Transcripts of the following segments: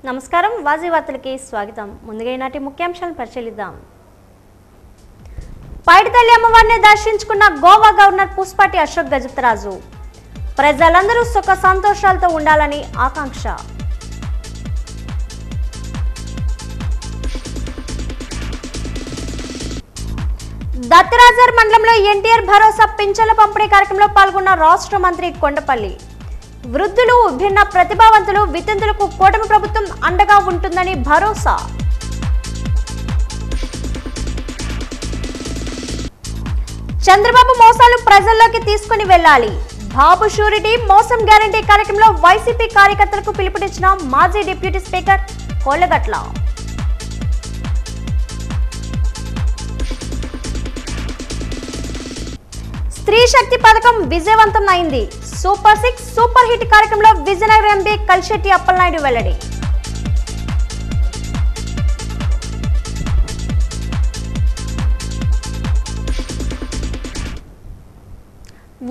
నమస్కారం వాజీ వార్తలకి స్వాగతం. ముందుగా ఈనాటి ముఖ్యాంశాలను పరిశీలిద్దాం. పైడితల్లి అమ్మవారిని దర్శించుకున్న గోవా గవర్నర్ పుష్పటి అశోక్ గజపతిరాజు. ప్రజలందరూ సుఖ సంతోషాలతో ఉండాలని ఆకాంక్ష. దత్తరాజర్ మండలంలో ఎన్టీఆర్ భరోసా పింఛన్ల పంపిణీ కార్యక్రమంలో పాల్గొన్న రాష్ట్ర మంత్రి కొండపల్లి. వృద్ధులు, విభిన్న ప్రతిభావంతులు, వితంతులకు కూటమి ప్రభుత్వం అండగా ఉంటుందని భరోసా. చంద్రబాబు మోసాలు ప్రజల్లోకి తీసుకుని వెళ్లాలి. బాబు షూరిటీ మోసం గ్యారంటీ కార్యక్రమంలో వైసీపీ కార్యకర్తలకు పిలుపునిచ్చిన మాజీ డిప్యూటీ స్పీకర్ కోలగట్ల. స్త్రీ శక్తి పథకం విజయవంతం అయింది. సూపర్ 6 సూపర్ హిట్ కార్యక్రమంలో విజయనగరం ఎంపీ కలిశెట్టి అప్పలనాయుడు వెల్లడి.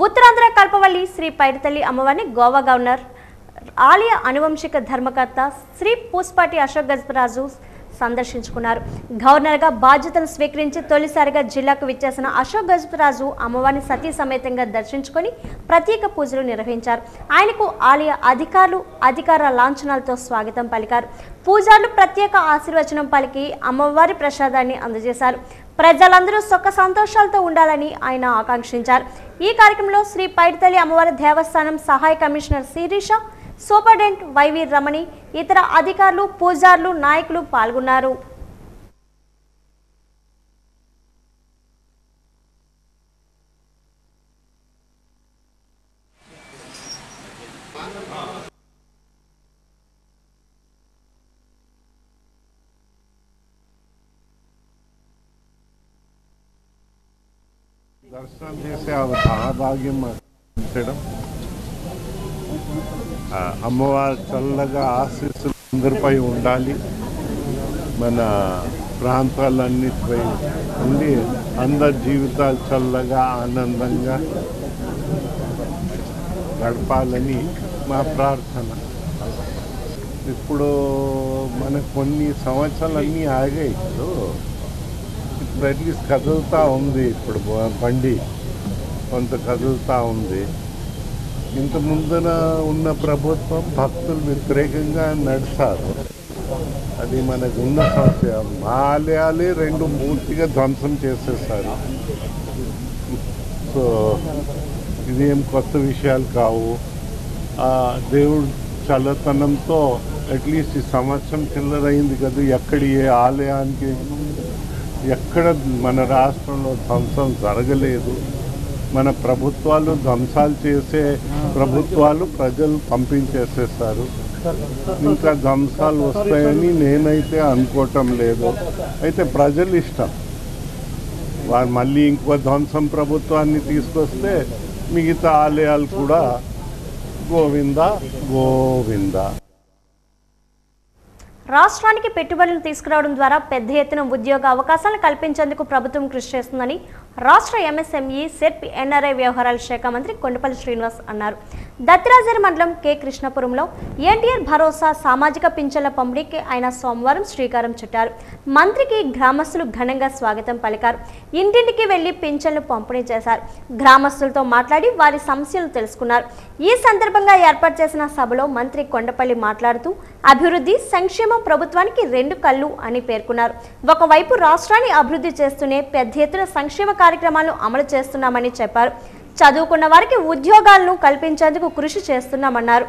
ఉత్తరాంధ్ర కల్పవల్లి శ్రీ పైడితల్లి అమ్మవారిని గోవా గవర్నర్, ఆలయ అనువంశిక ధర్మకర్త శ్రీ పుష్పటి అశోక్ గజపతిరాజు సందర్శించుకున్నారు. గవర్నర్గా బాధ్యతలు స్వీకరించి తొలిసారిగా జిల్లాకు విచ్చేసిన అశోక్ గజపతిరాజు అమ్మవారిని సతీ సమేతంగా దర్శించుకొని ప్రత్యేక పూజలు నిర్వహించారు. ఆయనకు ఆలయ అధికారులు అధికార లాంఛనాలతో స్వాగతం పలికారు. పూజారులు ప్రత్యేక ఆశీర్వచనం పలికి అమ్మవారి ప్రసాదాన్ని అందజేశారు. ప్రజలందరూ సుఖ సంతోషాలతో ఉండాలని ఆయన ఆకాంక్షించారు. ఈ కార్యక్రమంలో శ్రీ పైడితల్లి అమ్మవారి దేవస్థానం సహాయ కమిషనర్ శిరీష, సూపరింటెండెంట్ వైవి రమణి, ఇతర అధికారులు, పూజారులు, నాయకులు పాల్గొన్నారు. దర్శనం చేసే భాగ్యం చేయడం, అమ్మవారి చల్లగా ఆశీస్సులు అందరిపై ఉండాలి. మన ప్రాంతాలన్నిటిపై ఉండి అందరి జీవితాలు చల్లగా ఆనందంగా గడపాలని మా ప్రార్థన. ఇప్పుడు మనకు కొన్ని సంవత్సరాలన్నీ ఆగాయి. ఇప్పుడు అట్లీస్ట్ కదులుతూ ఉంది. ఇప్పుడు బండి కొంత కదులుతూ ఉంది. ఇంత ముందున ఉన్న ప్రభుత్వం భక్తులు వ్యతిరేకంగా నడిచారు. అది మనకు ఉన్న సమస్య. మా ఆలయాలే 2 పూర్తిగా ధ్వంసం చేసేసారు. సో ఇదేం కొత్త విషయాలు కావు. దేవుడు చల్లతనంతో అట్లీస్ట్ ఈ సంవత్సరం చిల్లరైంది కదా, ఏ ఆలయానికి ఎక్కడ మన రాష్ట్రంలో ధ్వంసం జరగలేదు. మన ప్రభుత్వాలు ధ్వంసాలు చేసే ప్రభుత్వాలు ప్రజలు పంపించేసేస్తారు. ఇంకా ధ్వంసాలు వస్తాయని నేనైతే అనుకోవటం లేదు. అయితే ప్రజలు ఇష్టం. వారు మళ్ళీ ఇంకో ధ్వంసం ప్రభుత్వాన్ని తీసుకొస్తే మిగతా ఆలయాలు కూడా గోవింద గోవింద. రాష్ట్రానికి పెట్టుబడులు తీసుకురావడం ద్వారా పెద్ద ఎత్తున ఉద్యోగ అవకాశాలు కల్పించేందుకు ప్రభుత్వం కృషి చేస్తుందని రాష్ట్ర ఎంఎస్ఎంఈ, సెర్ప్, ఎన్ఆర్ఐ వ్యవహారాల శాఖ మంత్రి కొండపల్లి శ్రీనివాస్ అన్నారు. దత్తరాజర్ మండలం కె కృష్ణపురంలో ఎన్టీఆర్ భరోసా సామాజిక పింఛన్ల పంపిణీకి ఆయన సోమవారం శ్రీకారం చుట్టారు. మంత్రికి గ్రామస్తులు ఘనంగా స్వాగతం పలికారు. ఇంటింటికి వెళ్లి పింఛన్లు పంపిణీ చేశారు. గ్రామస్తులతో మాట్లాడి వారి సమస్యలు తెలుసుకున్నారు. ఈ సందర్భంగా ఏర్పాటు చేసిన సభలో మంత్రి కొండపల్లి మాట్లాడుతూ అభివృద్ధి, సంక్షేమం ప్రభుత్వానికి 2 కళ్ళు అని పేర్కొన్నారు. ఒకవైపు రాష్ట్రాన్ని అభివృద్ధి చేస్తూనే పెద్ద ఎత్తున సంక్షేమ కార్యక్రమాలను అమలు చేస్తున్నామని చెప్పారు. చదువుకున్న వారికి ఉద్యోగాలను కల్పించేందుకు కృషి చేస్తున్నామన్నారు.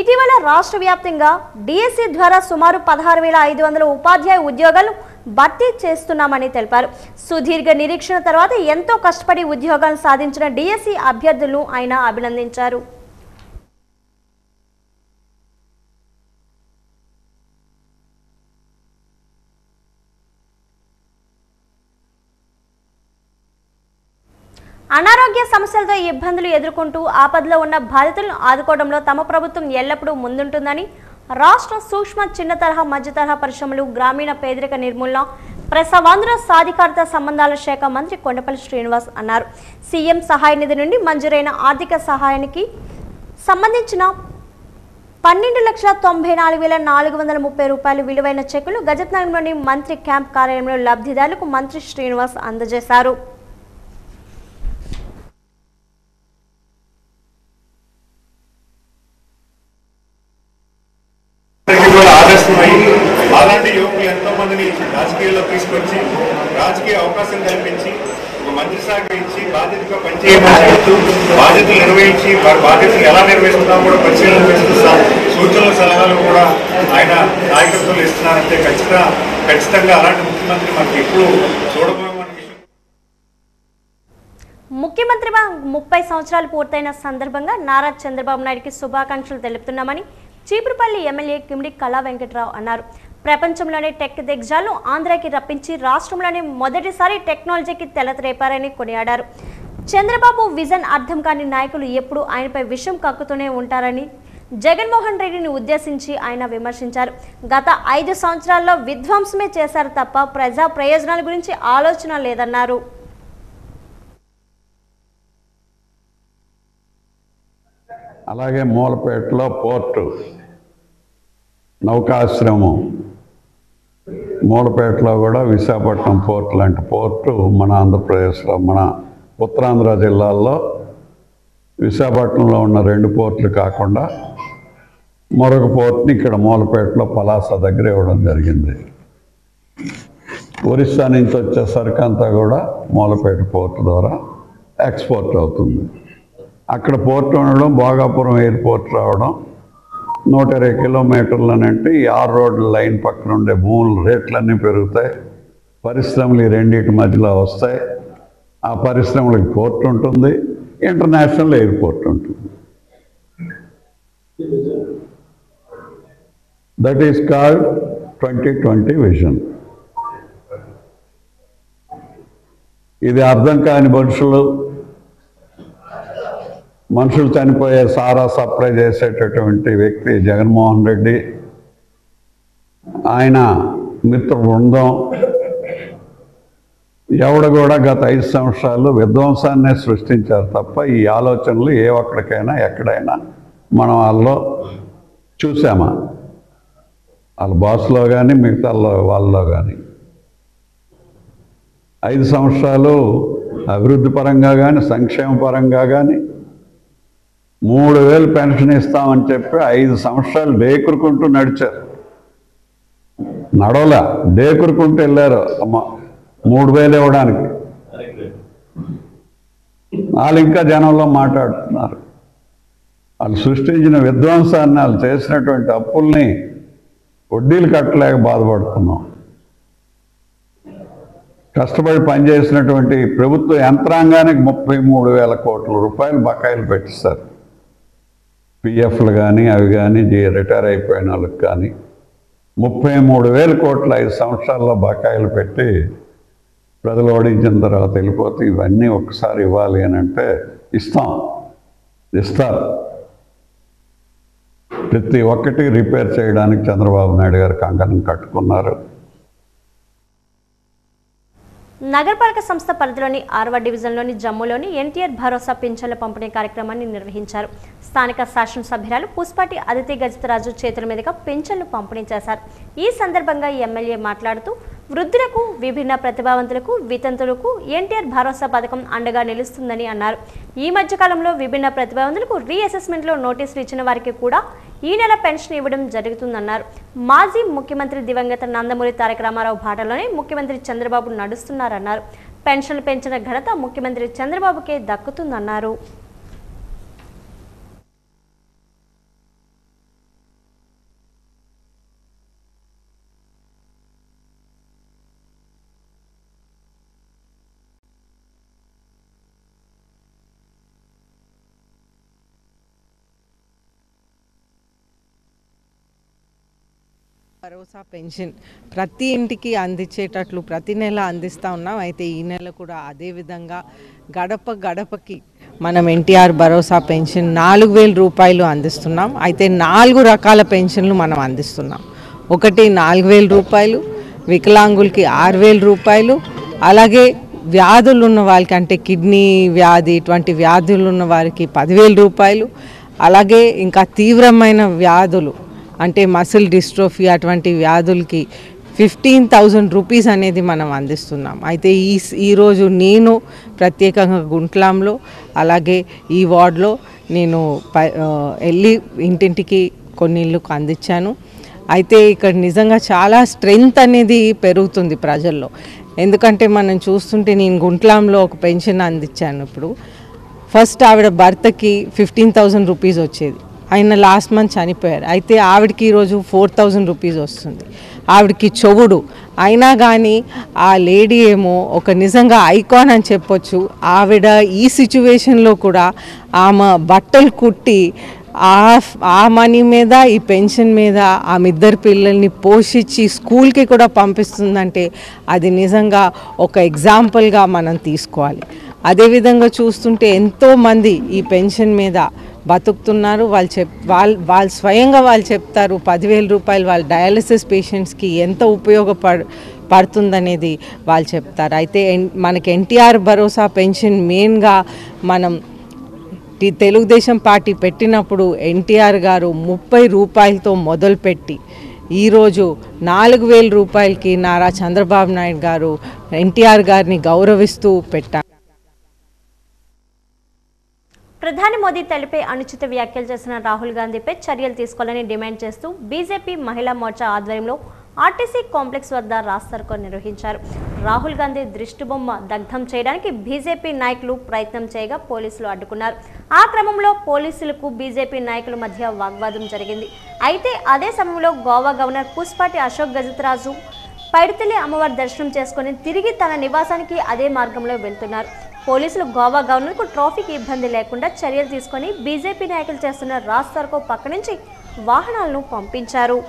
ఇటీవల రాష్ట్ర వ్యాప్తంగా డిఎస్సి ద్వారా సుమారు 16,500 ఉపాధ్యాయ ఉద్యోగాలను భర్తీ చేస్తున్నామని తెలిపారు. సుదీర్ఘ నిరీక్షణ తర్వాత ఎంతో కష్టపడి ఉద్యోగాలను సాధించిన డిఎస్సి అభ్యర్థులను ఆయన అభినందించారు. అనారోగ్య సమస్యలతో ఇబ్బందులు ఎదుర్కొంటూ ఆపదలో ఉన్న బాధితులను ఆదుకోవడంలో తమ ప్రభుత్వం ఎల్లప్పుడూ ముందుంటుందని రాష్ట్ర సూక్ష్మ, చిన్న తరహా, మధ్య తరహా పరిశ్రమలు, గ్రామీణ పేదరిక నిర్మూలన, ప్రసవాంధ్ర సాధికారత సంబంధాల శాఖ మంత్రి కొండపల్లి శ్రీనివాస్ అన్నారు. సీఎం సహాయ నిధి నుండి మంజూరైన ఆర్థిక సహాయానికి సంబంధించిన 12,94,430 రూపాయలు విలువైన చెక్కులు గజపతినగరంలోని మంత్రి క్యాంప్ కార్యాలయంలో లబ్ధిదారులకు మంత్రి శ్రీనివాస్ అందజేశారు. అలాంటి యువకులు ఎంతో మందిని రాజకీయాల్లో తీసుకొచ్చి రాజకీయ అవకాశం కల్పించి ఒక మంత్రి శాఖ ఇచ్చి బాధ్యతగా పనిచేయమని చెప్తూ బాధ్యతలు నిర్వహించి వారి బాధ్యతలు ఎలా నిర్వహిస్తున్నామో కూడా పరిశీలన చేస్తూ సూచనలు సలహాలు కూడా ఆయన నాయకత్వంలో ఇస్తున్నారంటే ఖచ్చితంగా అలాంటి ముఖ్యమంత్రి మనకి ఎప్పుడు చూడబోయే ముఖ్యమంత్రి 30 సంవత్సరాలు పూర్తయిన సందర్భంగా నారా చంద్రబాబు నాయుడుకి శుభాకాంక్షలు తెలుపుతున్నామని చీపురుపల్లి ఎమ్మెల్యే కిమిడి కళా వెంకట్రావు అన్నారు. ప్రపంచంలోనే టెక్ దిగ్గజాలను ఆంధ్రాకి రప్పించి రాష్ట్రంలోనే మొదటిసారి టెక్నాలజీకి తెలతరేపారని కొనియాడారు. చంద్రబాబు విజన్ అర్థం కాని నాయకులు ఎప్పుడు ఆయనపై విషం కక్కుతూనే ఉంటారని జగన్మోహన్ రెడ్డిని ఉద్దేశించి ఆయన విమర్శించారు. గత 5 సంవత్సరాల్లో విధ్వంసమే చేశారు తప్ప ప్రజా ప్రయోజనాల గురించి ఆలోచన లేదన్నారు. అలాగే మూలపేటలో పోర్టు నౌకాశ్రమం, మూలపేటలో కూడా విశాఖపట్నం పోర్టు లాంటి పోర్టు మన ఆంధ్రప్రదేశ్లో, మన ఉత్తరాంధ్ర జిల్లాల్లో విశాఖపట్నంలో ఉన్న 2 పోర్టులు కాకుండా మరొక పోర్టుని ఇక్కడ మూలపేటలో పలాస దగ్గర ఇవ్వడం జరిగింది. ఒరిస్సా నుంచి వచ్చే సరుకు అంతా కూడా మూలపేట పోర్టు ద్వారా ఎక్స్పోర్ట్ అవుతుంది. అక్కడ పోర్టు ఉండడం, భోగాపురం ఎయిర్పోర్ట్ రావడం, 120 కిలోమీటర్లనంటే ఈ 6 రోడ్ల లైన్ పక్కన ఉండే భూముల రేట్లన్నీ పెరుగుతాయి. పరిశ్రమలు ఈ రెండింటి మధ్యలో వస్తాయి. ఆ పరిశ్రమలకు పోర్ట్ ఉంటుంది, ఇంటర్నేషనల్ ఎయిర్పోర్ట్ ఉంటుంది. That is called 2020 vision. ఇది అర్థం కాని మనుషులు చనిపోయే సారా సప్లై చేసేటటువంటి వ్యక్తి జగన్మోహన్ రెడ్డి, ఆయన మిత్ర బృందం ఎవడు కూడా గత 5 సంవత్సరాలు విధ్వంసాన్ని సృష్టించారు తప్ప ఈ ఆలోచనలు ఏ ఒక్కడికైనా ఎక్కడైనా మనం వాళ్ళలో చూసామా? వాళ్ళ బాస్లో కానీ మిగతా వాళ్ళలో కానీ 5 సంవత్సరాలు అభివృద్ధి పరంగా కానీ సంక్షేమ పరంగా కానీ 3,000 పెన్షన్ ఇస్తామని చెప్పి 5 సంవత్సరాలు డేకురుకుంటూ నడిచారు. నడవలా, డేకురుకుంటూ వెళ్ళారు 3,000 ఇవ్వడానికి. వాళ్ళు ఇంకా జనంలో మాట్లాడుతున్నారు. వాళ్ళు సృష్టించిన విధ్వంసాన్ని, వాళ్ళు చేసినటువంటి అప్పుల్ని వడ్డీలు కట్టలేక బాధపడుతున్నాం. కష్టపడి పనిచేసినటువంటి ప్రభుత్వ యంత్రాంగానికి 33,000 కోట్ల రూపాయలు బకాయిలు పెట్టిస్తారు. పిఎఫ్లు కానీ అవి కానీ రిటైర్ అయిపోయిన వాళ్ళకి కానీ 33,000 కోట్లు 5 సంవత్సరాల్లో బకాయిలు పెట్టి ప్రజలు ఓడించిన తర్వాత వెళ్ళిపోతే ఇవన్నీ ఒక్కసారి ఇవ్వాలి అని అంటే ఇస్తారు. ప్రతి ఒక్కటి రిపేర్ చేయడానికి చంద్రబాబు నాయుడు గారు కంకణం కట్టుకున్నారు. నగరపాలక సంస్థ పరిధిలోని 6వ డివిజన్లోని జమ్ములోని ఎన్టీఆర్ భరోసా పింఛన్ల పంపిణీ కార్యక్రమాన్ని నిర్వహించారు. స్థానిక శాసనసభ్యురాలు పుష్పాటి అదితి గజతరాజు చేతుల మీదుగా పింఛన్లు పంపిణీ చేశారు. ఈ సందర్భంగా ఎమ్మెల్యే మాట్లాడుతూ వృద్ధులకు, విభిన్న ప్రతిభావంతులకు, వితంతులకు ఎన్టీఆర్ భరోసా పథకం అండగా నిలుస్తుందని అన్నారు. ఈ మధ్యకాలంలో విభిన్న ప్రతిభావంతులకు రీఅసెస్మెంట్లో నోటీసులు ఇచ్చిన వారికి కూడా ఈ నెల పెన్షన్ ఇవ్వడం జరుగుతుందన్నారు. మాజీ ముఖ్యమంత్రి దివంగత నందమూరి తారక రామారావు బాటలోనే ముఖ్యమంత్రి చంద్రబాబు నడుస్తున్నారన్నారు. పెన్షన్లు పెంచిన ఘనత ముఖ్యమంత్రి చంద్రబాబుకే దక్కుతుందన్నారు. భరోసా పెన్షన్ ప్రతి ఇంటికి అందించేటట్లు ప్రతి నెల అందిస్తూ ఉన్నాం. అయితే ఈ నెల కూడా అదేవిధంగా గడప గడపకి మనం ఎన్టీఆర్ భరోసా పెన్షన్ 4,000 రూపాయలు అందిస్తున్నాం. అయితే 4 రకాల పెన్షన్లు మనం అందిస్తున్నాం. ఒకటి 4,000 రూపాయలు, వికలాంగులకి 6,000 రూపాయలు, అలాగే వ్యాధులు ఉన్న వాళ్ళకి అంటే కిడ్నీ వ్యాధి ఇటువంటి వ్యాధులు ఉన్న వారికి 10,000 రూపాయలు, అలాగే ఇంకా తీవ్రమైన వ్యాధులు అంటే మసిల్ డిస్ట్రోఫీ అటువంటి వ్యాధులకి 15,000 రూపీస్ అనేది మనం అందిస్తున్నాం. అయితే ఈరోజు నేను ప్రత్యేకంగా గుంట్లాంలో అలాగే ఈ వార్డులో నేను వెళ్ళి ఇంటింటికి కొన్ని ఇళ్ళకు అందించాను. అయితే ఇక్కడ నిజంగా చాలా స్ట్రెంగ్త్ అనేది పెరుగుతుంది ప్రజల్లో. ఎందుకంటే మనం చూస్తుంటే నేను గుంట్లాంలో ఒక పెన్షన్ అందించాను. ఇప్పుడు ఫస్ట్ ఆవిడ భర్తకి 15,000 రూపీస్ వచ్చేది, ఆయన లాస్ట్ మంత్ చనిపోయారు. అయితే ఆవిడకి ఈరోజు 4,000 రూపీస్ వస్తుంది. ఆవిడకి చెవుడు అయినా కానీ ఆ లేడీ ఏమో ఒక నిజంగా ఐకాన్ అని చెప్పొచ్చు. ఆవిడ ఈ సిచ్యువేషన్లో కూడా ఆమె బట్టలు కుట్టి ఆ మనీ మీద ఈ పెన్షన్ మీద ఆమె ఇద్దరు పిల్లల్ని పోషించి స్కూల్కి కూడా పంపిస్తుందంటే అది నిజంగా ఒక ఎగ్జాంపుల్గా మనం తీసుకోవాలి. అదేవిధంగా చూస్తుంటే ఎంతోమంది ఈ పెన్షన్ మీద బతుకుతున్నారు. వాళ్ళు స్వయంగా వాళ్ళు చెప్తారు 10,000 రూపాయలు వాళ్ళ డయాలసిస్ పేషెంట్స్కి ఎంత పడుతుందనేది వాళ్ళు చెప్తారు. అయితే మనకి ఎన్టీఆర్ భరోసా పెన్షన్ మెయిన్గా మనం తెలుగుదేశం పార్టీ పెట్టినప్పుడు ఎన్టీఆర్ గారు 30 రూపాయలతో మొదలుపెట్టి ఈరోజు 4,000 రూపాయలకి నారా చంద్రబాబు నాయుడు గారు ఎన్టీఆర్ గారిని గౌరవిస్తూ పెట్టారు. ప్రధాని మోదీ తల్లిపై అనుచిత వ్యాఖ్యలు చేసిన రాహుల్ గాంధీపై చర్యలు తీసుకోవాలని డిమాండ్ చేస్తూ బీజేపీ మహిళా మోర్చా ఆధ్వర్యంలో ఆర్టీసీ కాంప్లెక్స్ వద్ద రాస్తారోకో నిర్వహించారు. రాహుల్ గాంధీ దిష్టిబొమ్మ దగ్ధం చేయడానికి బీజేపీ నాయకులు ప్రయత్నం చేయగా పోలీసులు అడ్డుకున్నారు. ఆ క్రమంలో పోలీసులకు బీజేపీ నాయకుల మధ్య వాగ్వాదం జరిగింది. అయితే అదే సమయంలో గోవా గవర్నర్ పుష్పాటి అశోక్ గజపతిరాజు పైడితల్లి అమ్మవారి దర్శనం చేసుకుని తిరిగి తన నివాసానికి అదే మార్గంలో వెళ్తున్నారు. పోలీసులు గోవా గవర్నర్కు ట్రాఫిక్ ఇబ్బంది లేకుండా చర్యలు తీసుకొని బీజేపీ నాయకులు చేస్తున్న రాస్తారోకో పక్క నుంచి వాహనాలను పంపించారు.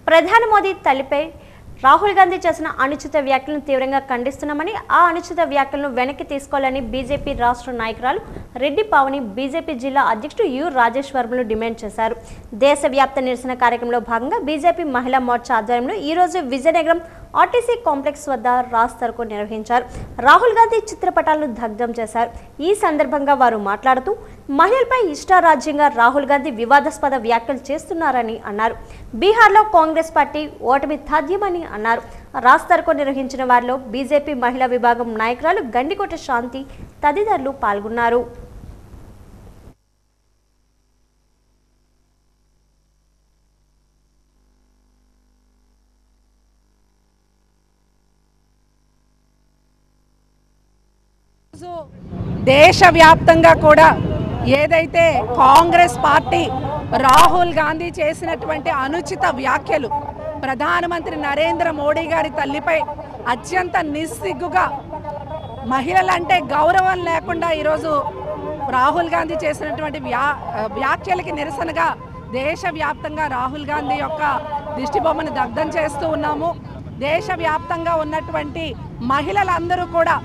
ప్రధాని మోదీ తల్లిపై రాహుల్ గాంధీ చేసిన అనుచిత వ్యాఖ్యలను తీవ్రంగా ఖండిస్తున్నామని, ఆ అనుచిత వ్యాఖ్యలను వెనక్కి తీసుకోవాలని బీజేపీ రాష్ట్ర నాయకురాలు రెడ్డి పావని బీజేపీ జిల్లా అధ్యక్షుడు యు రాజేష్ వర్మలు డిమాండ్ చేశారు. దేశవ్యాప్త నిరసన కార్యక్రమంలో భాగంగా బీజేపీ మహిళా మోర్చా ఆధ్వర్యంలో ఈరోజు విజయనగరం ఆర్టీసీ కాంప్లెక్స్ వద్ద రాస్తారోకో నిర్వహించారు. రాహుల్ గాంధీ చిత్రపటాలను దగ్ధం చేశారు. ఈ సందర్భంగా వారు మాట్లాడుతూ మహిళలపై ఇష్టారాజ్యంగా రాహుల్ గాంధీ వివాదాస్పద వ్యాఖ్యలు చేస్తున్నారని అన్నారు. బీహార్లో కాంగ్రెస్ పార్టీ ఓటమి తథ్యమని అన్నారు. రాస్తారోకో నిర్వహించిన వారిలో బీజేపీ మహిళా విభాగం నాయకురాలు గండికోట శాంతి తదితరులు పాల్గొన్నారు. దేశవ్యాప్తంగా కూడా ఏదైతే కాంగ్రెస్ పార్టీ రాహుల్ గాంధీ చేసినటువంటి అనుచిత వ్యాఖ్యలు ప్రధానమంత్రి నరేంద్ర మోడీ గారి తల్లిపై అత్యంత నిస్సిగ్గుగా మహిళలంటే గౌరవం లేకుండా ఈరోజు రాహుల్ గాంధీ చేసినటువంటి వ్యాఖ్యలకి నిరసనగా దేశవ్యాప్తంగా రాహుల్ గాంధీ యొక్క దిష్టిబొమ్మను దగ్ధం చేస్తూ ఉన్నాము. దేశవ్యాప్తంగా ఉన్నటువంటి మహిళలందరూ కూడా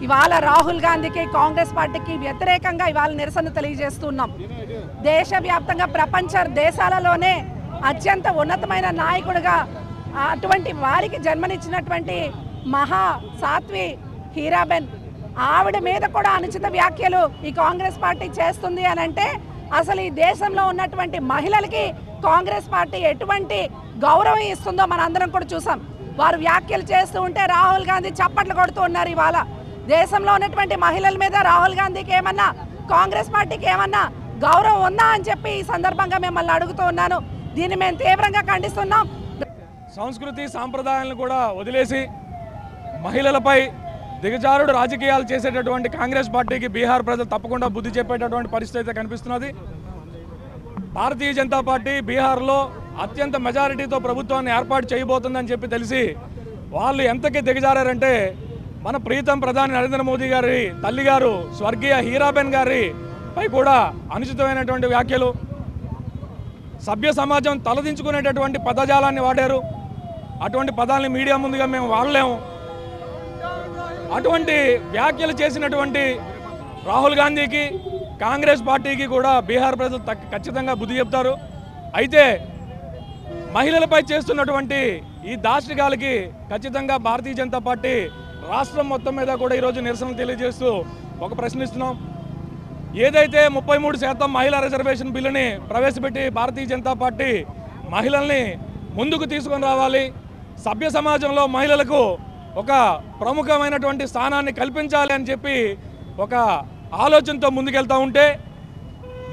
ఇవాళ రాహుల్ గాంధీకి కాంగ్రెస్ పార్టీకి వ్యతిరేకంగా ఇవాళ నిరసన తెలియజేస్తున్నాం. దేశవ్యాప్తంగా ప్రపంచ దేశాలలోనే అత్యంత ఉన్నతమైన నాయకుడిగా అటువంటి వారికి జన్మనిచ్చినటువంటి మహా సాత్వి హీరాబెన్ ఆవిడ మీద కూడా అనుచిత వ్యాఖ్యలు ఈ కాంగ్రెస్ పార్టీ చేస్తుంది అని అంటే అసలు ఈ దేశంలో ఉన్నటువంటి మహిళలకి కాంగ్రెస్ పార్టీ ఎటువంటి గౌరవం ఇస్తుందో మనందరం కూడా చూసాం. వారు వ్యాఖ్యలు చేస్తూ ఉంటే రాహుల్ గాంధీ చప్పట్లు కొడుతూ ఉన్నారు. ఇవాళ దేశంలో ఉన్నటువంటి మహిళల మీద రాహుల్ గాంధీకి ఏమన్నా కాంగ్రెస్ పార్టీకి ఏమన్నా గౌరవం ఉందా అని చెప్పి ఈ సందర్భంగా మిమ్మల్ని అడుగుతూ ఉన్నాను. దీన్ని మేము తీవ్రంగా ఖండిస్తున్నాం. సంస్కృతి సాంప్రదాయాలను కూడా వదిలేసి మహిళలపై దిగజారుడు రాజకీయాలు చేసేటటువంటి కాంగ్రెస్ పార్టీకి బీహార్ ప్రజలు తప్పకుండా బుద్ధి చెప్పేటటువంటి పరిస్థితి అయితే కనిపిస్తున్నది. భారతీయ జనతా పార్టీ బీహార్లో అత్యంత మెజారిటీతో ప్రభుత్వాన్ని ఏర్పాటు చేయబోతుందని చెప్పి తెలిసి వాళ్ళు ఎంతకి దిగజారంటే మన ప్రీతం ప్రధాని నరేంద్ర మోదీ గారి తల్లిగారు స్వర్గీయ హీరాబెన్ గారి పై కూడా అనుచితమైనటువంటి వ్యాఖ్యలు, సభ్య సమాజం తలదించుకునేటటువంటి పదజాలాన్ని వాడారు. అటువంటి పదాలని మీడియా ముందుగా మేము వాడలేము. అటువంటి వ్యాఖ్యలు చేసినటువంటి రాహుల్ గాంధీకి, కాంగ్రెస్ పార్టీకి కూడా బీహార్ ప్రజలు ఖచ్చితంగా బుద్ధి చెప్తారు. అయితే మహిళలపై చేస్తున్నటువంటి ఈ దాష్టికాలకి ఖచ్చితంగా భారతీయ జనతా పార్టీ రాష్ట్రం మొత్తం మీద కూడా ఈరోజు నిరసన తెలియజేస్తూ ఒక ప్రశ్నిస్తున్నాం. ఏదైతే 33% మహిళా రిజర్వేషన్ బిల్లుని ప్రవేశపెట్టి భారతీయ జనతా పార్టీ మహిళల్ని ముందుకు తీసుకొని రావాలి, సభ్య సమాజంలో మహిళలకు ఒక ప్రముఖమైనటువంటి స్థానాన్ని కల్పించాలి అని చెప్పి ఒక ఆలోచనతో ముందుకెళ్తూ ఉంటే,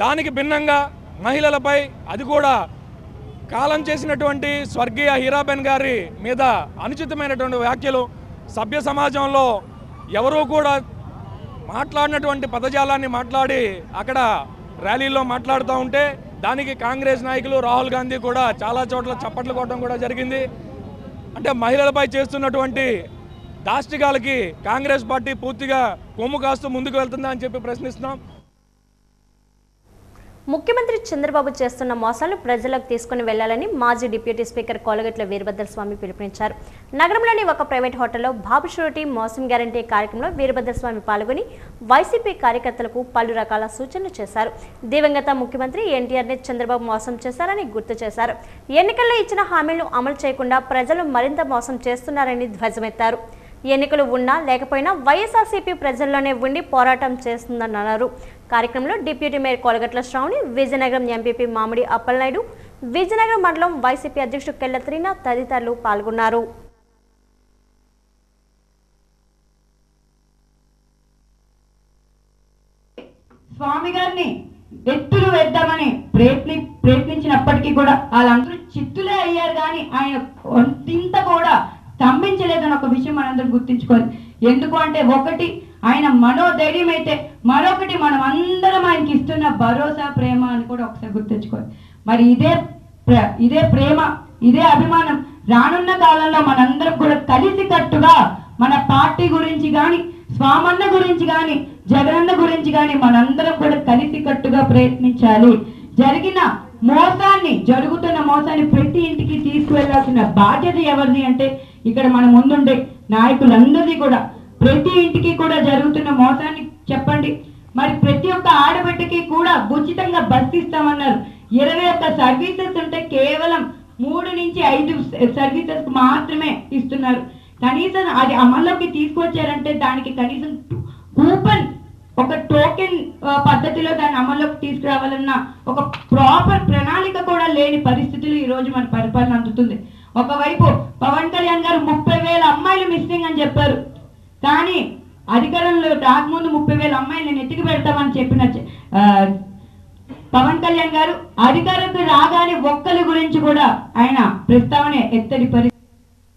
దానికి భిన్నంగా మహిళలపై, అది కూడా కాలం చేసినటువంటి స్వర్గీయ హీరాబెన్ గారి మీద అనుచితమైనటువంటి వ్యాఖ్యలు, సభ్య సమాజంలో ఎవరూ కూడా మాట్లాడినటువంటి పదజాలాన్ని మాట్లాడి అక్కడ ర్యాలీలో మాట్లాడుతూ ఉంటే, దానికి కాంగ్రెస్ నాయకులు రాహుల్ గాంధీ కూడా చాలా చోట్ల చప్పట్లు కొట్టడం కూడా జరిగింది. అంటే మహిళలపై చేస్తున్నటువంటి దాష్టికాలకి కాంగ్రెస్ పార్టీ పూర్తిగా కొమ్ము కాస్తూ ముందుకు వెళ్తుందా అని చెప్పి ప్రశ్నిస్తున్నాం. ముఖ్యమంత్రి చంద్రబాబు చేస్తున్న మోసాలను ప్రజలకు తీసుకుని వెళ్లాలని మాజీ డిప్యూటీ స్పీకర్ కోలగట్ల వీరభద్ర స్వామి పిలుపునిచ్చారు. నగరంలోని ఒక ప్రైవేట్ హోటల్లో బాబు షూరిటీ మోసం గ్యారంటీ కార్యక్రమంలో వీరభద్ర స్వామి పాల్గొని వైసీపీ కార్యకర్తలకు పలు రకాల సూచనలు చేశారు. దివంగత ముఖ్యమంత్రి ఎన్టీఆర్ని చంద్రబాబు మోసం చేశారని గుర్తు చేశారు. ఎన్నికల్లో ఇచ్చిన హామీలను అమలు చేయకుండా ప్రజలు మరింత మోసం చేస్తున్నారని ధ్వజమెత్తారు. ఎన్నికలు ఉన్నా లేకపోయినా వైఎస్ఆర్సీపీ ప్రజల్లోనే ఉండి పోరాటం చేస్తుందన్నారు. కార్యక్రమంలో deputy mayor Kolagatla Sravani, Vizianagaram MPP Mamidi Appalanaidu, Vizianagaram మండలం వైసీపీ అధ్యక్షుడు కెళ్ల త్రీనా తదితరులు పాల్గొన్నారు. స్వామి గారిని ఎత్తులు వేద్దామని ప్రయత్నించినప్పటికీ కూడా వాళ్ళందరూ చిత్తులే అయ్యారు, కానీ ఆయన ఇంత కూడా స్తంభించలేదని ఒక విషయం మనందరం గుర్తించుకోవాలి. ఎందుకు అంటే, ఒకటి ఆయన మనోధైర్యం అయితే, మరొకటి మనం అందరం ఆయనకి ఇస్తున్న భరోసా, ప్రేమ అని కూడా ఒకసారి గుర్తించుకోవాలి. మరి ఇదే ప్రేమ, ఇదే అభిమానం రానున్న కాలంలో మనందరం కూడా కలిసికట్టుగా మన పార్టీ గురించి కానీ, స్వామన్న గురించి కానీ, జగనన్న గురించి కానీ మనందరం కూడా కలిసికట్టుగా ప్రయత్నించాలి. జరుగుతున్న మోసాన్ని ప్రతి ఇంటికి తీసుకువెళ్లాల్సిన బాధ్యత ఎవరిది అంటే, ఇక్కడ మన ముందుండే నాయకులందరిది కూడా ప్రతి ఇంటికి కూడా జరుగుతున్న మోసాన్ని చెప్పండి. మరి ప్రతి ఒక్క ఆడబిడ్డకి కూడా ఉచితంగా బస్సు ఇస్తామన్నారు. 21 సర్వీసెస్ ఉంటే కేవలం 3 నుంచి 5 సర్వీసెస్ మాత్రమే ఇస్తున్నారు. కనీసం అది అమల్లోకి తీసుకొచ్చారంటే దానికి కనీసం కూపన్, ఒక టోకెన్ పద్ధతిలో దాన్ని అమల్లోకి తీసుకురావాలన్న ఒక ప్రాపర్ ప్రణాళిక కూడా లేని పరిస్థితులు ఈ రోజు మన పరిపాలన అందుతుంది. ఒకవైపు పవన్ కళ్యాణ్ గారు 30,000 అమ్మాయిలు మిస్సింగ్ అని చెప్పారు, కానీ అధికారంలో రాకముందు 30,000 అమ్మాయిలు నెత్తికి పెడతామని చెప్పిన పవన్ కళ్యాణ్ గారు అధికారంలో రాగానే ఒక్కరి గురించి కూడా ఆయన ప్రస్తావన ఎత్తడి పరిస్థితి.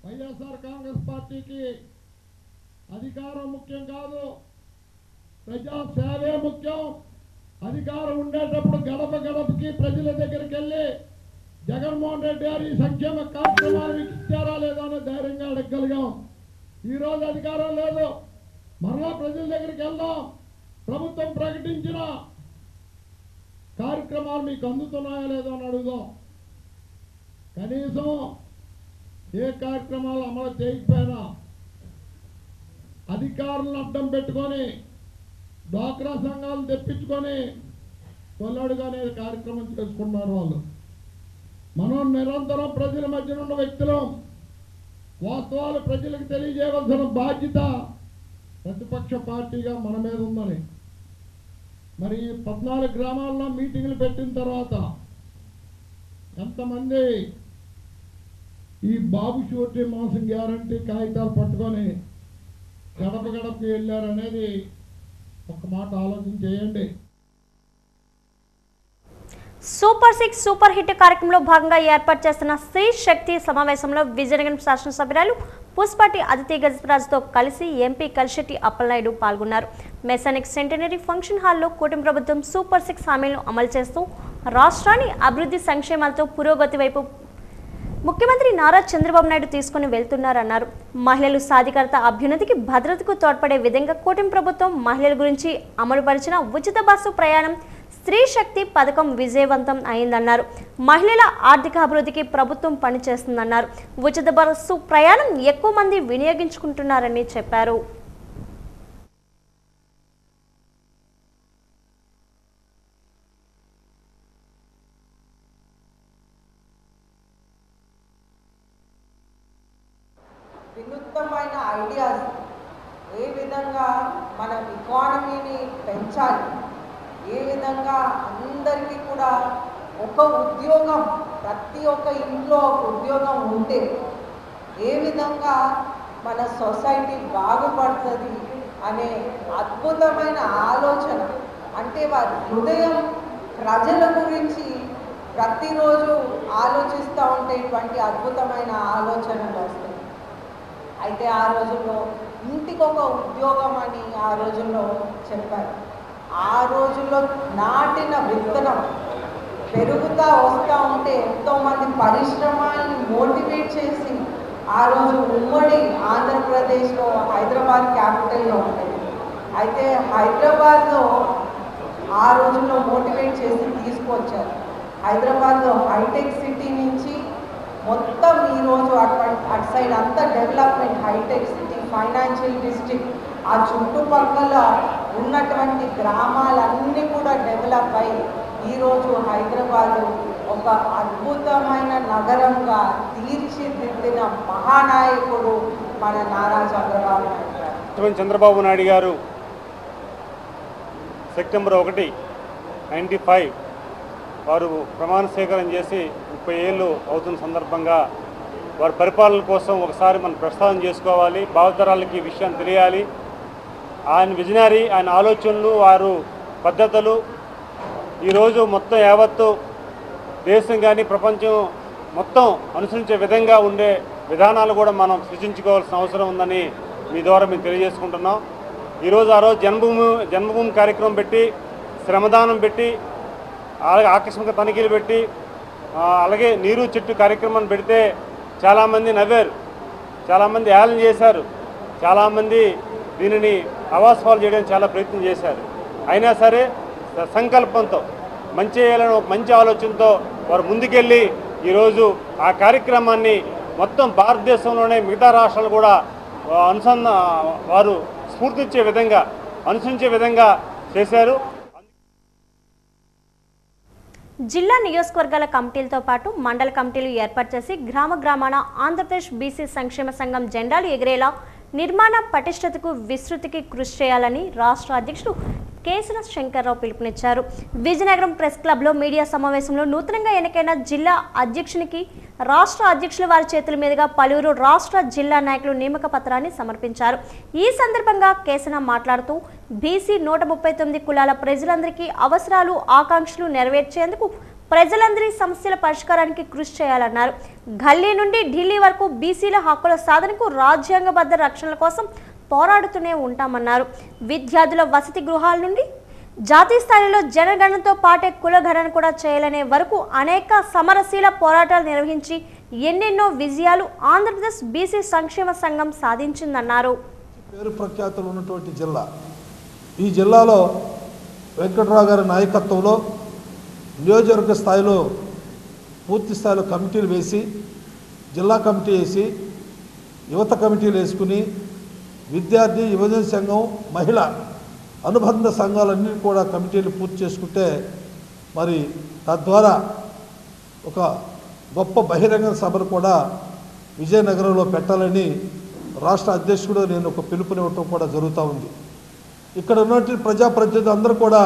వైఎస్ఆర్ కాంగ్రెస్ పార్టీకి అధికారం ముఖ్యం కాదు, ప్రజా సేవే ముఖ్యం. అధికారం ఉండేటప్పుడు గడప గడపకి ప్రజల దగ్గరికి వెళ్ళి జగన్మోహన్ రెడ్డి గారు ఈ సంక్షేమ కార్యక్రమాలు ఇచ్చారా లేదా అని ధైర్యంగా అడగగలిగాం. ఈరోజు అధికారం లేదు, మరలా ప్రజల దగ్గరికి వెళ్దాం. ప్రభుత్వం ప్రకటించిన కార్యక్రమాలు మీకు అందుతున్నాయా లేదో అని అడుగుదాం. కనీసం ఏ కార్యక్రమాలు అమలు చేయకపోయినా అధికారులను అడ్డం పెట్టుకొని డ్వాక్రా సంఘాలు తెప్పించుకొని కొల్లడుగానే కార్యక్రమం చేసుకున్నారు వాళ్ళు. మనం నిరంతరం ప్రజల మధ్య ఉన్న వ్యక్తులం. వాస్తవాలు ప్రజలకు తెలియజేయవలసిన బాధ్యత ప్రతిపక్ష పార్టీగా మన మీద ఉందని. మరి 14 గ్రామాల్లో మీటింగ్లు పెట్టిన తర్వాత ఎంతమంది ఈ బాబు షూరిటీ మోసం గ్యారంటీ కాగితాలు పట్టుకొని గడప గడపకి వెళ్ళారనేది ఒక మాట ఆలోచన చేయండి. సూపర్ 6 సూపర్ హిట్ కార్యక్రమంలో భాగంగా ఏర్పాటు చేస్తున్న స్త్రీ శక్తి సమావేశంలో విజయనగరం శాసనసభ్యురాలు పుష్పటి అదితి గజపరాజుతో కలిసి ఎంపీ కలిశెట్టి అప్పలనాయుడు పాల్గొన్నారు. మెసానిక్ సెంటనరీ ఫంక్షన్ హాల్లో కూటమి ప్రభుత్వం సూపర్ 6 హామీలను అమలు చేస్తూ రాష్ట్రాన్ని అభివృద్ధి సంక్షేమాలతో పురోగతి వైపు ముఖ్యమంత్రి నారా చంద్రబాబు నాయుడు తీసుకుని వెళ్తున్నారన్నారు. మహిళలు సాధికారత అభ్యున్నతికి భద్రతకు తోడ్పడే విధంగా కూటమి ప్రభుత్వం మహిళల గురించి అమలుపరిచిన ఉచిత బస్సు ప్రయాణం స్త్రీ శక్తి పథకం విజయవంతం అయిందన్నారు. మహిళల ఆర్థిక అభివృద్ధికి ప్రభుత్వం పనిచేస్తుందన్నారు. ఉచిత బస్సు ప్రయాణం ఎక్కువ మంది వినియోగించుకుంటున్నారని చెప్పారు. వినూత్నమైన ఐడియాస్ ఏ విధంగా మన ఎకానమీని పెంచాలి, ఏ విధంగా అందరికీ కూడా ఒక ఉద్యోగం, ప్రతి ఒక్క ఇంట్లో ఒక ఉద్యోగం ఉంటే ఏ విధంగా మన సొసైటీ బాగుపడుతుంది అనే అద్భుతమైన ఆలోచన. అంటే వారి హృదయం ప్రజల గురించి ప్రతిరోజు ఆలోచిస్తూ ఉంటే ఇటువంటి అద్భుతమైన ఆలోచనలు వస్తాయి. అయితే ఆ రోజుల్లో ఇంటికొక ఉద్యోగం అని ఆ రోజుల్లో చెప్పారు. ఆ రోజుల్లో నాటిన విత్తనం పెరుగుతూ వస్తూ ఉంటే ఎంతోమంది పరిశ్రమల్ని మోటివేట్ చేసి ఆ రోజు ఉమ్మడి ఆంధ్రప్రదేశ్లో హైదరాబాద్ క్యాపిటల్లో ఉండేది. అయితే హైదరాబాద్లో ఆ రోజుల్లో మోటివేట్ చేసి తీసుకొచ్చారు. హైదరాబాద్లో హైటెక్ సిటీ నుంచి మొత్తం ఈరోజు అటు సైడ్ అంతా డెవలప్మెంట్, హైటెక్ సిటీ, ఫైనాన్షియల్ డిస్ట్రిక్ట్, ఆ చుట్టుపక్కల ఉన్నటువంటి గ్రామాలన్నీ కూడా డెవలప్ అయ్యి ఈరోజు హైదరాబాదు ఒక అద్భుతమైన నగరంగా తీర్చిదిద్దిన మహానాయకుడు మన నారా చంద్రబాబు నాయుడు గారు. చంద్రబాబు నాయుడు గారు సెప్టెంబర్ 1, 1995 వారు ప్రమాణ స్వీకారం చేసి 30 ఏళ్ళు అవుతున్న సందర్భంగా వారి పరిపాలన కోసం ఒకసారి మనం ప్రస్తావన చేసుకోవాలి. భావితరాలకి ఈ విషయం తెలియాలి. ఆయన విజనరీ, ఆయన ఆలోచనలు, వారు పద్ధతులు ఈరోజు మొత్తం యావత్తు దేశం కానీ ప్రపంచం మొత్తం అనుసరించే విధంగా ఉండే విధానాలు కూడా మనం సృష్టించుకోవాల్సిన అవసరం ఉందని మీ ద్వారా మేము తెలియజేసుకుంటున్నాం. ఈరోజు ఆ రోజు జన్మభూమి కార్యక్రమం పెట్టి, శ్రమదానం పెట్టి, అలాగే ఆకస్మిక తనిఖీలు పెట్టి, అలాగే నీరు చెట్టు కార్యక్రమాన్ని పెడితే చాలామంది నవ్వారు, చాలామంది ఏళన చేశారు, చాలామంది దీనిని అవాస్తవాలు చేయడానికి చాలా ప్రయత్నం చేశారు. అయినా సరే సంకల్పంతో, మంచి చేయాలని ఒక మంచి ఆలోచనతో వారు ముందుకెళ్ళి ఈరోజు ఆ కార్యక్రమాన్ని మొత్తం భారతదేశంలోనే మిగతా రాష్ట్రాలు కూడా వారు స్ఫూర్తిచ్చే విధంగా, అనుసరించే విధంగా చేశారు. జిల్లా నియోజకవర్గాల కమిటీలతో పాటు మండల కమిటీలు ఏర్పాటు చేసి గ్రామాన ఆంధ్రప్రదేశ్ బీసీ సంక్షేమ సంఘం జెండాలు ఎగిరేలా నిర్మాణ పటిష్టతకు విస్తృతికి కృషి చేయాలని రాష్ట్ర అధ్యక్షుడు కేసన శంకర్రావు పిలుపునిచ్చారు. విజయనగరం ప్రెస్ క్లబ్లో మీడియా సమావేశంలో నూతనంగా ఎన్నికైన జిల్లా అధ్యక్షునికి రాష్ట్ర అధ్యక్షుల వారి చేతుల మీదుగా పలువురు రాష్ట్ర జిల్లా నాయకులు నియామక పత్రాన్ని సమర్పించారు. ఈ సందర్భంగా కేసన మాట్లాడుతూ బీసీ 139 కులాల ప్రజలందరికీ అవసరాలు, ఆకాంక్షలు నెరవేర్చేందుకు ప్రజలందరి సమస్యల పరిష్కారానికి కృషి చేయాలన్నారు. గల్లీ నుండి ఢిల్లీ వరకు బీసీల హక్కుల సాధనకు రాజ్యాంగబద్ధ రక్షణల కోసం పోరాడుతూనే ఉంటామన్నారు. విద్యార్థుల వసతి గృహాల నుండి జాతీయ స్థాయిలో జనగణనతో పాటే కులగణన కూడా చేయాలనే వరకు అనేక సమరశీల పోరాటాలు నిర్వహించి ఎన్నెన్నో విజయాలు ఆంధ్రప్రదేశ్ బీసీ సంక్షేమ సంఘం సాధించిందన్నారు. పేరు ప్రఖ్యాతులు ఉన్నటువంటి జిల్లా. ఈ జిల్లాలో వెంకటరావు గారి నాయకత్వంలో నియోజకవర్గ స్థాయిలో పూర్తి స్థాయిలో కమిటీలు వేసి, జిల్లా కమిటీ వేసి, యువత కమిటీలు వేసుకుని, విద్యార్థి యువజన సంఘం, మహిళ అనుబంధ సంఘాలన్నీ కూడా కమిటీలు పూర్తి చేసుకుంటే మరి తద్వారా ఒక గొప్ప బహిరంగ సభను కూడా విజయనగరంలో పెట్టాలని రాష్ట్ర అధ్యక్షుడు నేను ఒక పిలుపునివ్వటం కూడా జరుగుతూ ఉంది. ఇక్కడ ఉన్నటువంటి ప్రజాప్రతినిధులు అందరూ కూడా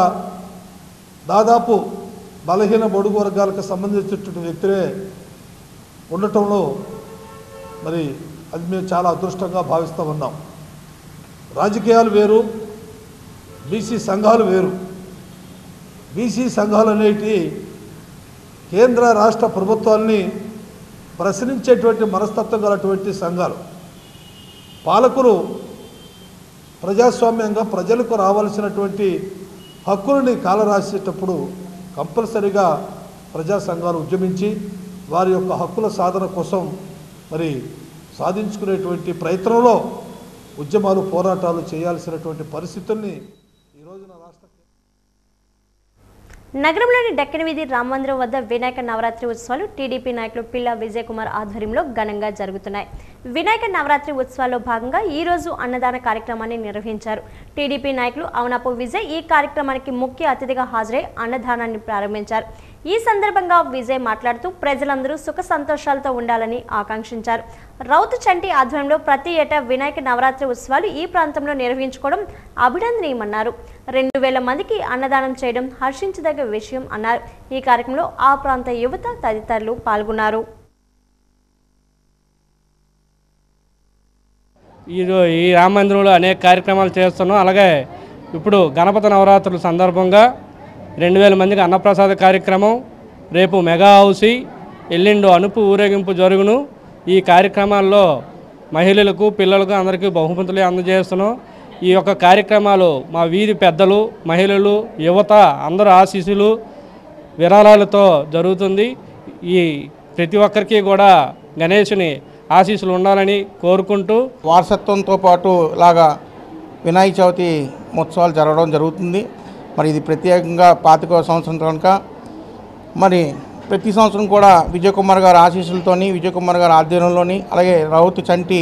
దాదాపు బలహీన బడుగు వర్గాలకు సంబంధించినటువంటి వ్యక్తులే ఉండటంలో మరి అది మేము చాలా అదృష్టంగా భావిస్తూ ఉన్నాం. రాజకీయాలు వేరు, బీసీ సంఘాలు వేరు. బీసీ సంఘాలు అనేటి కేంద్ర రాష్ట్ర ప్రభుత్వాల్ని ప్రశ్నించేటువంటి మనస్తత్వం గలటువంటి సంఘాలు. పాలకులు ప్రజాస్వామ్యంగా ప్రజలకు రావాల్సినటువంటి హక్కులని కాలరాసేటప్పుడు కంపల్సరీగా ప్రజా సంఘాలు ఉద్యమించి వారి యొక్క హక్కుల సాధన కోసం మరి సాధించుకునేటువంటి ప్రయత్నంలో ఉద్యమాలు పోరాటాలు చేయాల్సినటువంటి పరిస్థితుల్ని ఈ రోజున రాష్ట్ర నగరంలోని డెక్కన్ వీధి రామమందిరం వద్ద వినాయక నవరాత్రి ఉత్సవాలు టీడీపీ నాయకులు పిల్ల విజయ్ కుమార్ ఆధ్వర్యంలో ఘనంగా జరుగుతున్నాయి. వినాయక నవరాత్రి ఉత్సవాల్లో భాగంగా ఈ రోజు అన్నదాన కార్యక్రమాన్ని నిర్వహించారు. టీడీపీ నాయకులు అవునపు విజయ్ ఈ కార్యక్రమానికి ముఖ్య అతిథిగా హాజరై అన్నదానాన్ని ప్రారంభించారు. ఈ సందర్భంగా విజయ్ మాట్లాడుతూ ప్రజలందరూ సుఖ సంతోషాలతో ఉండాలని ఆకాంక్షించారు. రౌతు చంటి ఆధ్వర్యంలో ప్రతి ఏటా వినాయక నవరాత్రి ఉత్సవాలు ఈ ప్రాంతంలో నిర్వహించుకోవడం అభినందనీయమన్నారు. 2000 మందికి అన్నదానం చేయడం హర్షించదగ్గ విషయం అన్నారు. ఈ కార్యక్రమంలో ఆ ప్రాంత యువత తదితరులు పాల్గొన్నారు. ఈ రామ మందిరంలో అనేక కార్యక్రమాలు చేస్తున్నాం. అలాగే ఇప్పుడు గణపతి నవరాత్రుల సందర్భంగా 2000 మందికి అన్నప్రసాద కార్యక్రమం, రేపు మెగా హౌసీ, ఎల్లుండి అనుపు ఊరేగింపు జరుగును. ఈ కార్యక్రమాల్లో మహిళలకు పిల్లలకు అందరికీ బహుమతులు అందజేస్తున్నాం. ఈ యొక్క కార్యక్రమాలు మా వీధి పెద్దలు, మహిళలు, యువత అందరూ ఆశీస్సులు విరాళాలతో జరుగుతుంది. ఈ ప్రతి ఒక్కరికి కూడా గణేశుని ఆశీస్సులు ఉండాలని కోరుకుంటూ వారసత్వంతో పాటు ఇలాగా వినాయక చవితి ఉత్సవాలు జరగడం జరుగుతుంది. మరి ఇది ప్రత్యేకంగా 25వ సంవత్సరం కనుక మరి ప్రతి సంవత్సరం కూడా విజయ్ కుమార్ గారి ఆశీస్సులతోని, విజయ్ కుమార్ గారి ఆధ్వర్యంలోని, అలాగే రౌతు చంటి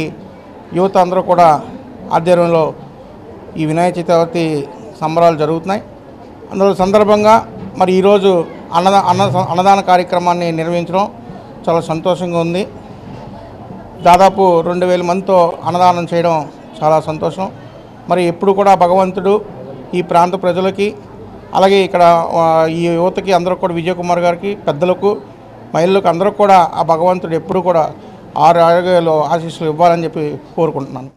యువత అందరూ కూడా ఆధ్వర్యంలో ఈ వినాయక చవితి సంబరాలు జరుగుతున్నాయి. అందులో సందర్భంగా మరి ఈరోజు అన్నదాన కార్యక్రమాన్ని నిర్వహించడం చాలా సంతోషంగా ఉంది. దాదాపు 2000 మందితో అన్నదానం చేయడం చాలా సంతోషం. మరి ఎప్పుడు కూడా భగవంతుడు ఈ ప్రాంత ప్రజలకి, అలాగే ఇక్కడ ఈ యువతకి అందరూ కూడా విజయ్ కుమార్ గారికి, పెద్దలకు, మహిళలకు అందరూ కూడా ఆ భగవంతుడు ఎప్పుడు కూడా 6 ఆరోగ్యాలు ఆశీస్సులు ఇవ్వాలని చెప్పి కోరుకుంటున్నాను.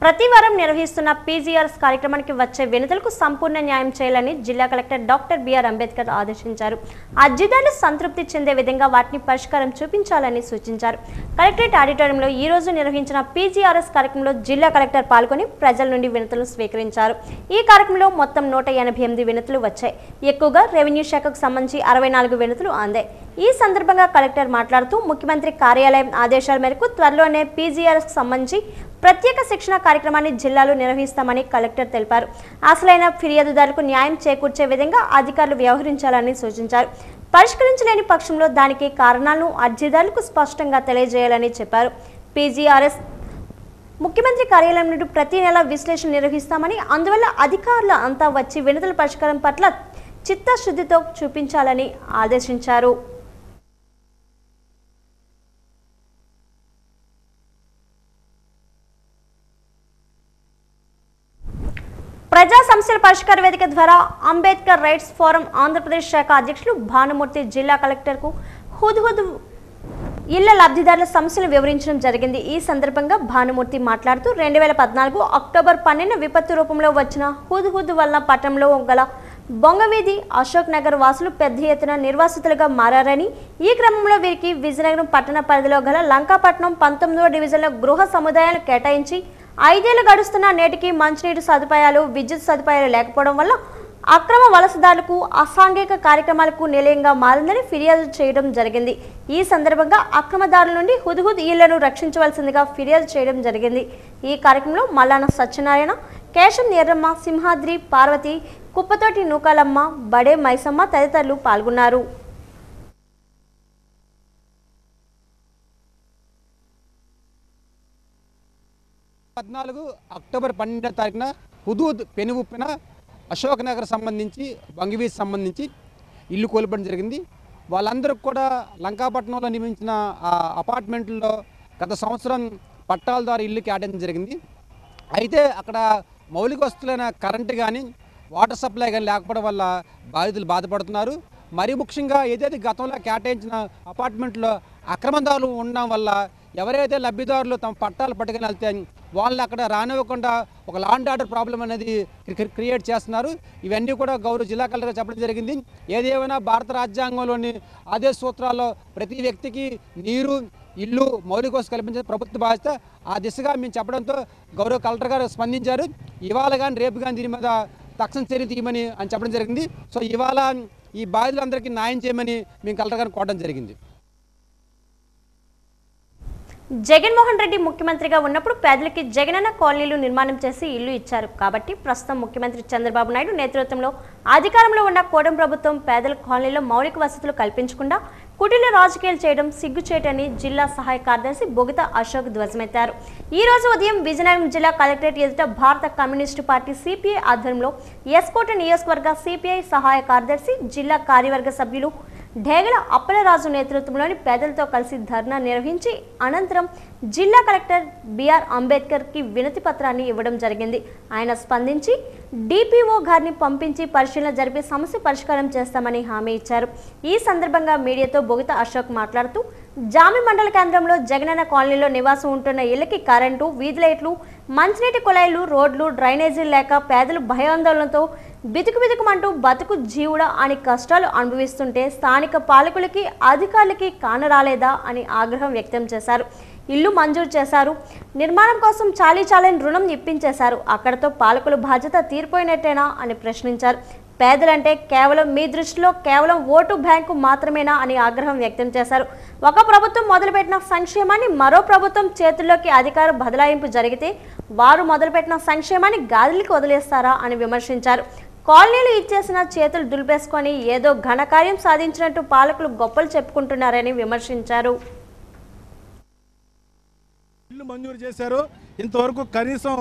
ప్రతి వారం నిర్వహిస్తున్న పీజీఆర్ఎస్ కార్యక్రమానికి వచ్చే వినతులకు సంపూర్ణ న్యాయం చేయాలని జిల్లా కలెక్టర్ డాక్టర్ బిఆర్ అంబేద్కర్ ఆదేశించారు. అర్జీదారులు సంతృప్తి చెందే విధంగా వాటిని పరిష్కారం చూపించాలని సూచించారు. కలెక్టరేట్ ఆడిటోరియంలో ఈ రోజు నిర్వహించిన పీజీఆర్ఎస్ కార్యక్రమంలో జిల్లా కలెక్టర్ పాల్గొని ప్రజల నుండి వినతులు స్వీకరించారు. ఈ కార్యక్రమంలో మొత్తం 188 వినతులు వచ్చాయి. ఎక్కువగా రెవెన్యూ శాఖకు సంబంధించి 64 వినతులు అందాయి. ఈ సందర్భంగా కలెక్టర్ మాట్లాడుతూ ముఖ్యమంత్రి కార్యాలయం ఆదేశాల మేరకు త్వరలోనే పీజీఆర్ఎస్కు సంబంధించి ప్రత్యేక శిక్షణ కార్యక్రమాన్ని జిల్లాలో నిర్వహిస్తామని కలెక్టర్ తెలిపారు. అసలైన ఫిర్యాదుదారులకు న్యాయం చేకూర్చే విధంగా అధికారులు వ్యవహరించాలని సూచించారు. పరిష్కరించలేని పక్షంలో దానికి కారణాలను అర్జీదారులకు స్పష్టంగా తెలియజేయాలని చెప్పారు. పీజీఆర్ఎస్ ముఖ్యమంత్రి కార్యాలయం నుండి ప్రతి నెల విశ్లేషణ నిర్వహిస్తామని, అందువల్ల అధికారులు అంతా వచ్చి వినతుల పరిష్కారం పట్ల చిత్తశుద్ధితో చూపించాలని ఆదేశించారు. ప్రజా సమస్యల పరిష్కార వేదిక ద్వారా అంబేద్కర్ రైట్స్ ఫోరం ఆంధ్రప్రదేశ్ శాఖ అధ్యక్షులు భానుమూర్తి జిల్లా కలెక్టర్కు హుద్హుద్ ఇళ్ల లబ్ధిదారుల సమస్యలు వివరించడం జరిగింది. ఈ సందర్భంగా భానుమూర్తి మాట్లాడుతూ 2014 అక్టోబర్ 12 విపత్తు రూపంలో వచ్చిన హుద్హుద్ వల్ల పట్టణంలో గల బొంగవీధి, అశోక్ నగర్ వాసులు పెద్ద ఎత్తున నిర్వాసితులుగా మారారని, ఈ క్రమంలో వీరికి విజయనగరం పట్టణ పరిధిలో గల లంకాపట్నం 19వ డివిజన్లో గృహ సముదాయాలు కేటాయించి 5 ఏళ్లు గడుస్తున్న నేటికి మంచినీటి సదుపాయాలు, విద్యుత్ సదుపాయాలు లేకపోవడం వల్ల అక్రమ వలసదారులకు, అసాంఘిక కార్యక్రమాలకు నిలయంగా మారిందని ఫిర్యాదు చేయడం జరిగింది. ఈ సందర్భంగా అక్రమదారుల నుండి హుద్హుద్ ఇళ్లను రక్షించవలసిందిగా ఫిర్యాదు చేయడం జరిగింది. ఈ కార్యక్రమంలో మల్లాన సత్యనారాయణ, కేశం ఎర్రమ్మ, సింహాద్రి, పార్వతి, కుప్పతోటి నూకాలమ్మ, బడే మైసమ్మ తదితరులు పాల్గొన్నారు. 14 అక్టోబర్ 12వ తారీఖున హుదూద్ పెనువుప్పిన అశోక్ నగర్ సంబంధించి, బంగివీస్ సంబంధించి ఇల్లు కోల్పోవడం జరిగింది. వాళ్ళందరూ కూడా లంకాపట్నంలో నిర్మించిన ఆ అపార్ట్మెంట్లో గత సంవత్సరం పట్టాల ద్వారా ఇల్లు కేటాయించడం జరిగింది. అయితే అక్కడ మౌలిక వస్తువులైన కరెంటు కానీ, వాటర్ సప్లై కానీ లేకపోవడం వల్ల బాధితులు బాధపడుతున్నారు. మరీ ముఖ్యంగా ఏదైతే గతంలో కేటాయించిన అపార్ట్మెంట్లో అక్రమదారులు ఉండడం వల్ల ఎవరైతే లబ్ధిదారులు తమ పట్టాలు పట్టుకుని వెళ్తే వాళ్ళు అక్కడ రానివ్వకుండా ఒక లా అండ్ ఆర్డర్ ప్రాబ్లం అనేది క్రియేట్ చేస్తున్నారు. ఇవన్నీ కూడా గౌరవ జిల్లా కలెక్టర్ చెప్పడం జరిగింది. ఏదేమైనా భారత రాజ్యాంగంలోని ఆదేశ సూత్రాల్లో ప్రతి వ్యక్తికి నీరు, ఇల్లు, మౌలిక వసతులు కల్పించే ప్రభుత్వ బాధ్యత. ఆ దిశగా మేము చెప్పడంతో గౌరవ కలెక్టర్ గారు స్పందించారు. ఇవాళ కానీ రేపు కానీ దీని మీద తక్షణ చర్య తీయమని చెప్పడం జరిగింది. సో ఇవాళ ఈ బాధితులందరికీ న్యాయం చేయమని మేము కలెక్టర్ గారిని కోరడం జరిగింది. జగన్మోహన్ రెడ్డి ముఖ్యమంత్రిగా ఉన్నప్పుడు పేదలకి జగనన్న కాలనీలు నిర్మాణం చేసి ఇల్లు ఇచ్చారు. కాబట్టి ప్రస్తుతం ముఖ్యమంత్రి చంద్రబాబు నాయుడు నేతృత్వంలో అధికారంలో ఉన్న కూటమి ప్రభుత్వం పేదల కాలనీలో మౌలిక వసతులు కల్పించకుండా కుటీల రాజకీయాలు చేయడం సిగ్గుచేటని జిల్లా సహాయ కార్యదర్శి బొగిత అశోక్ ధ్వజమెత్తారు. ఈ రోజు ఉదయం విజయనగరం జిల్లా కలెక్టరేట్ ఎదుట భారత కమ్యూనిస్టు పార్టీ సిపిఐ ఆధ్వర్యంలో ఎస్కోట నియోజకవర్గ సిపిఐ సహాయ కార్యదర్శి జిల్లా కార్యవర్గ సభ్యులు ఢేగల అప్పలరాజు నేతృత్వంలోని పేదలతో కలిసి ధర్నా నిర్వహించి అనంతరం జిల్లా కలెక్టర్ బిఆర్ అంబేద్కర్ కి వినతి పత్రాన్ని ఇవ్వడం జరిగింది. ఆయన స్పందించి డిపిఓ గారిని పంపించి పరిశీలన జరిపి సమస్య పరిష్కారం చేస్తామని హామీ ఇచ్చారు. ఈ సందర్భంగా మీడియాతో బొగిత అశోక్ మాట్లాడుతూ జామి మండల కేంద్రంలో జగనన్న కాలనీలో నివాసం ఉంటున్న ఇళ్లకి కరెంటు, వీధి లైట్లు, మంచినీటి కుళాయిలు, రోడ్లు, డ్రైనేజీలు లేక పేదలు భయాందోళనతో బితుకుమంటూ బతుకు జీవుడా అని కష్టాలు అనుభవిస్తుంటే స్థానిక పాలకులకి అధికారులకి కానరాలేదా అని ఆగ్రహం వ్యక్తం చేశారు. ఇల్లు మంజూరు చేశారు, నిర్మాణం కోసం చాలీచాలని రుణం ఇప్పించేశారు, అక్కడతో పాలకుల బాధ్యత తీరిపోయినట్టేనా అని ప్రశ్నించారు. పేదలంటే కేవలం మీ దృష్టిలో కేవలం ఓటు బ్యాంకు మాత్రమేనా అని ఆగ్రహం వ్యక్తం చేశారు. ఒక ప్రభుత్వం మొదలుపెట్టిన సంక్షేమాన్ని మరో ప్రభుత్వం చేతుల్లోకి అధికార బదలాయింపు జరిగితే వారు మొదలుపెట్టిన సంక్షేమాన్ని గాలికి వదిలేస్తారా అని విమర్శించారు. కాలనీలు ఇచ్చేసిన చేతులు దులిపేసుకొని ఏదో ఘనకార్యం సాధించినట్టు పాలకులు గొప్పలు చెప్పుకుంటున్నారని విమర్శించారు. ఇల్లు మంజూరు చేశారు, ఇంతవరకు కనీసం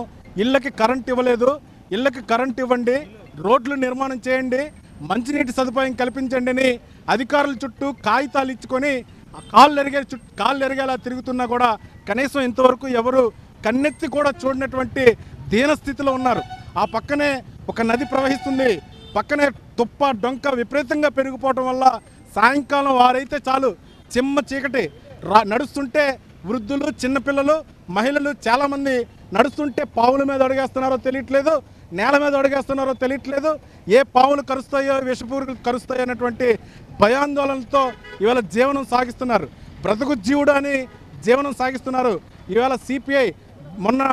ఇళ్ళకి కరెంట్ ఇవ్వలేదు. ఇళ్ళకి కరెంట్ ఇవ్వండి, రోడ్లు నిర్మాణం చేయండి, మంచినీటి సదుపాయం కల్పించండి అని అధికారుల చుట్టూ కాగితాలు ఇచ్చుకొని కాళ్ళు ఎరిగేలా తిరుగుతున్నా కూడా కనీసం ఇంతవరకు ఎవరు కన్నెత్తి కూడా చూడనటువంటి దీనస్థితిలో ఉన్నారు. ఆ పక్కనే ఒక నది ప్రవహిస్తుంది, పక్కనే తుప్ప డొంక విపరీతంగా పెరిగిపోవటం వల్ల సాయంకాలం వారైతే చాలు చిమ్మ చీకటి నడుస్తుంటే వృద్ధులు, చిన్నపిల్లలు, మహిళలు చాలామంది నడుస్తుంటే పావుల మీద అడుగేస్తున్నారో తెలియట్లేదు, నేల మీద అడుగేస్తున్నారో తెలియట్లేదు, ఏ పావులు కరుస్తాయో విషపూరులు కరుస్తాయో అన్నటువంటి భయాందోళనలతో ఇవాళ జీవనం సాగిస్తున్నారు. బ్రతుకు జీవుడు అని జీవనం సాగిస్తున్నారు. ఇవాళ సిపిఐ మొన్న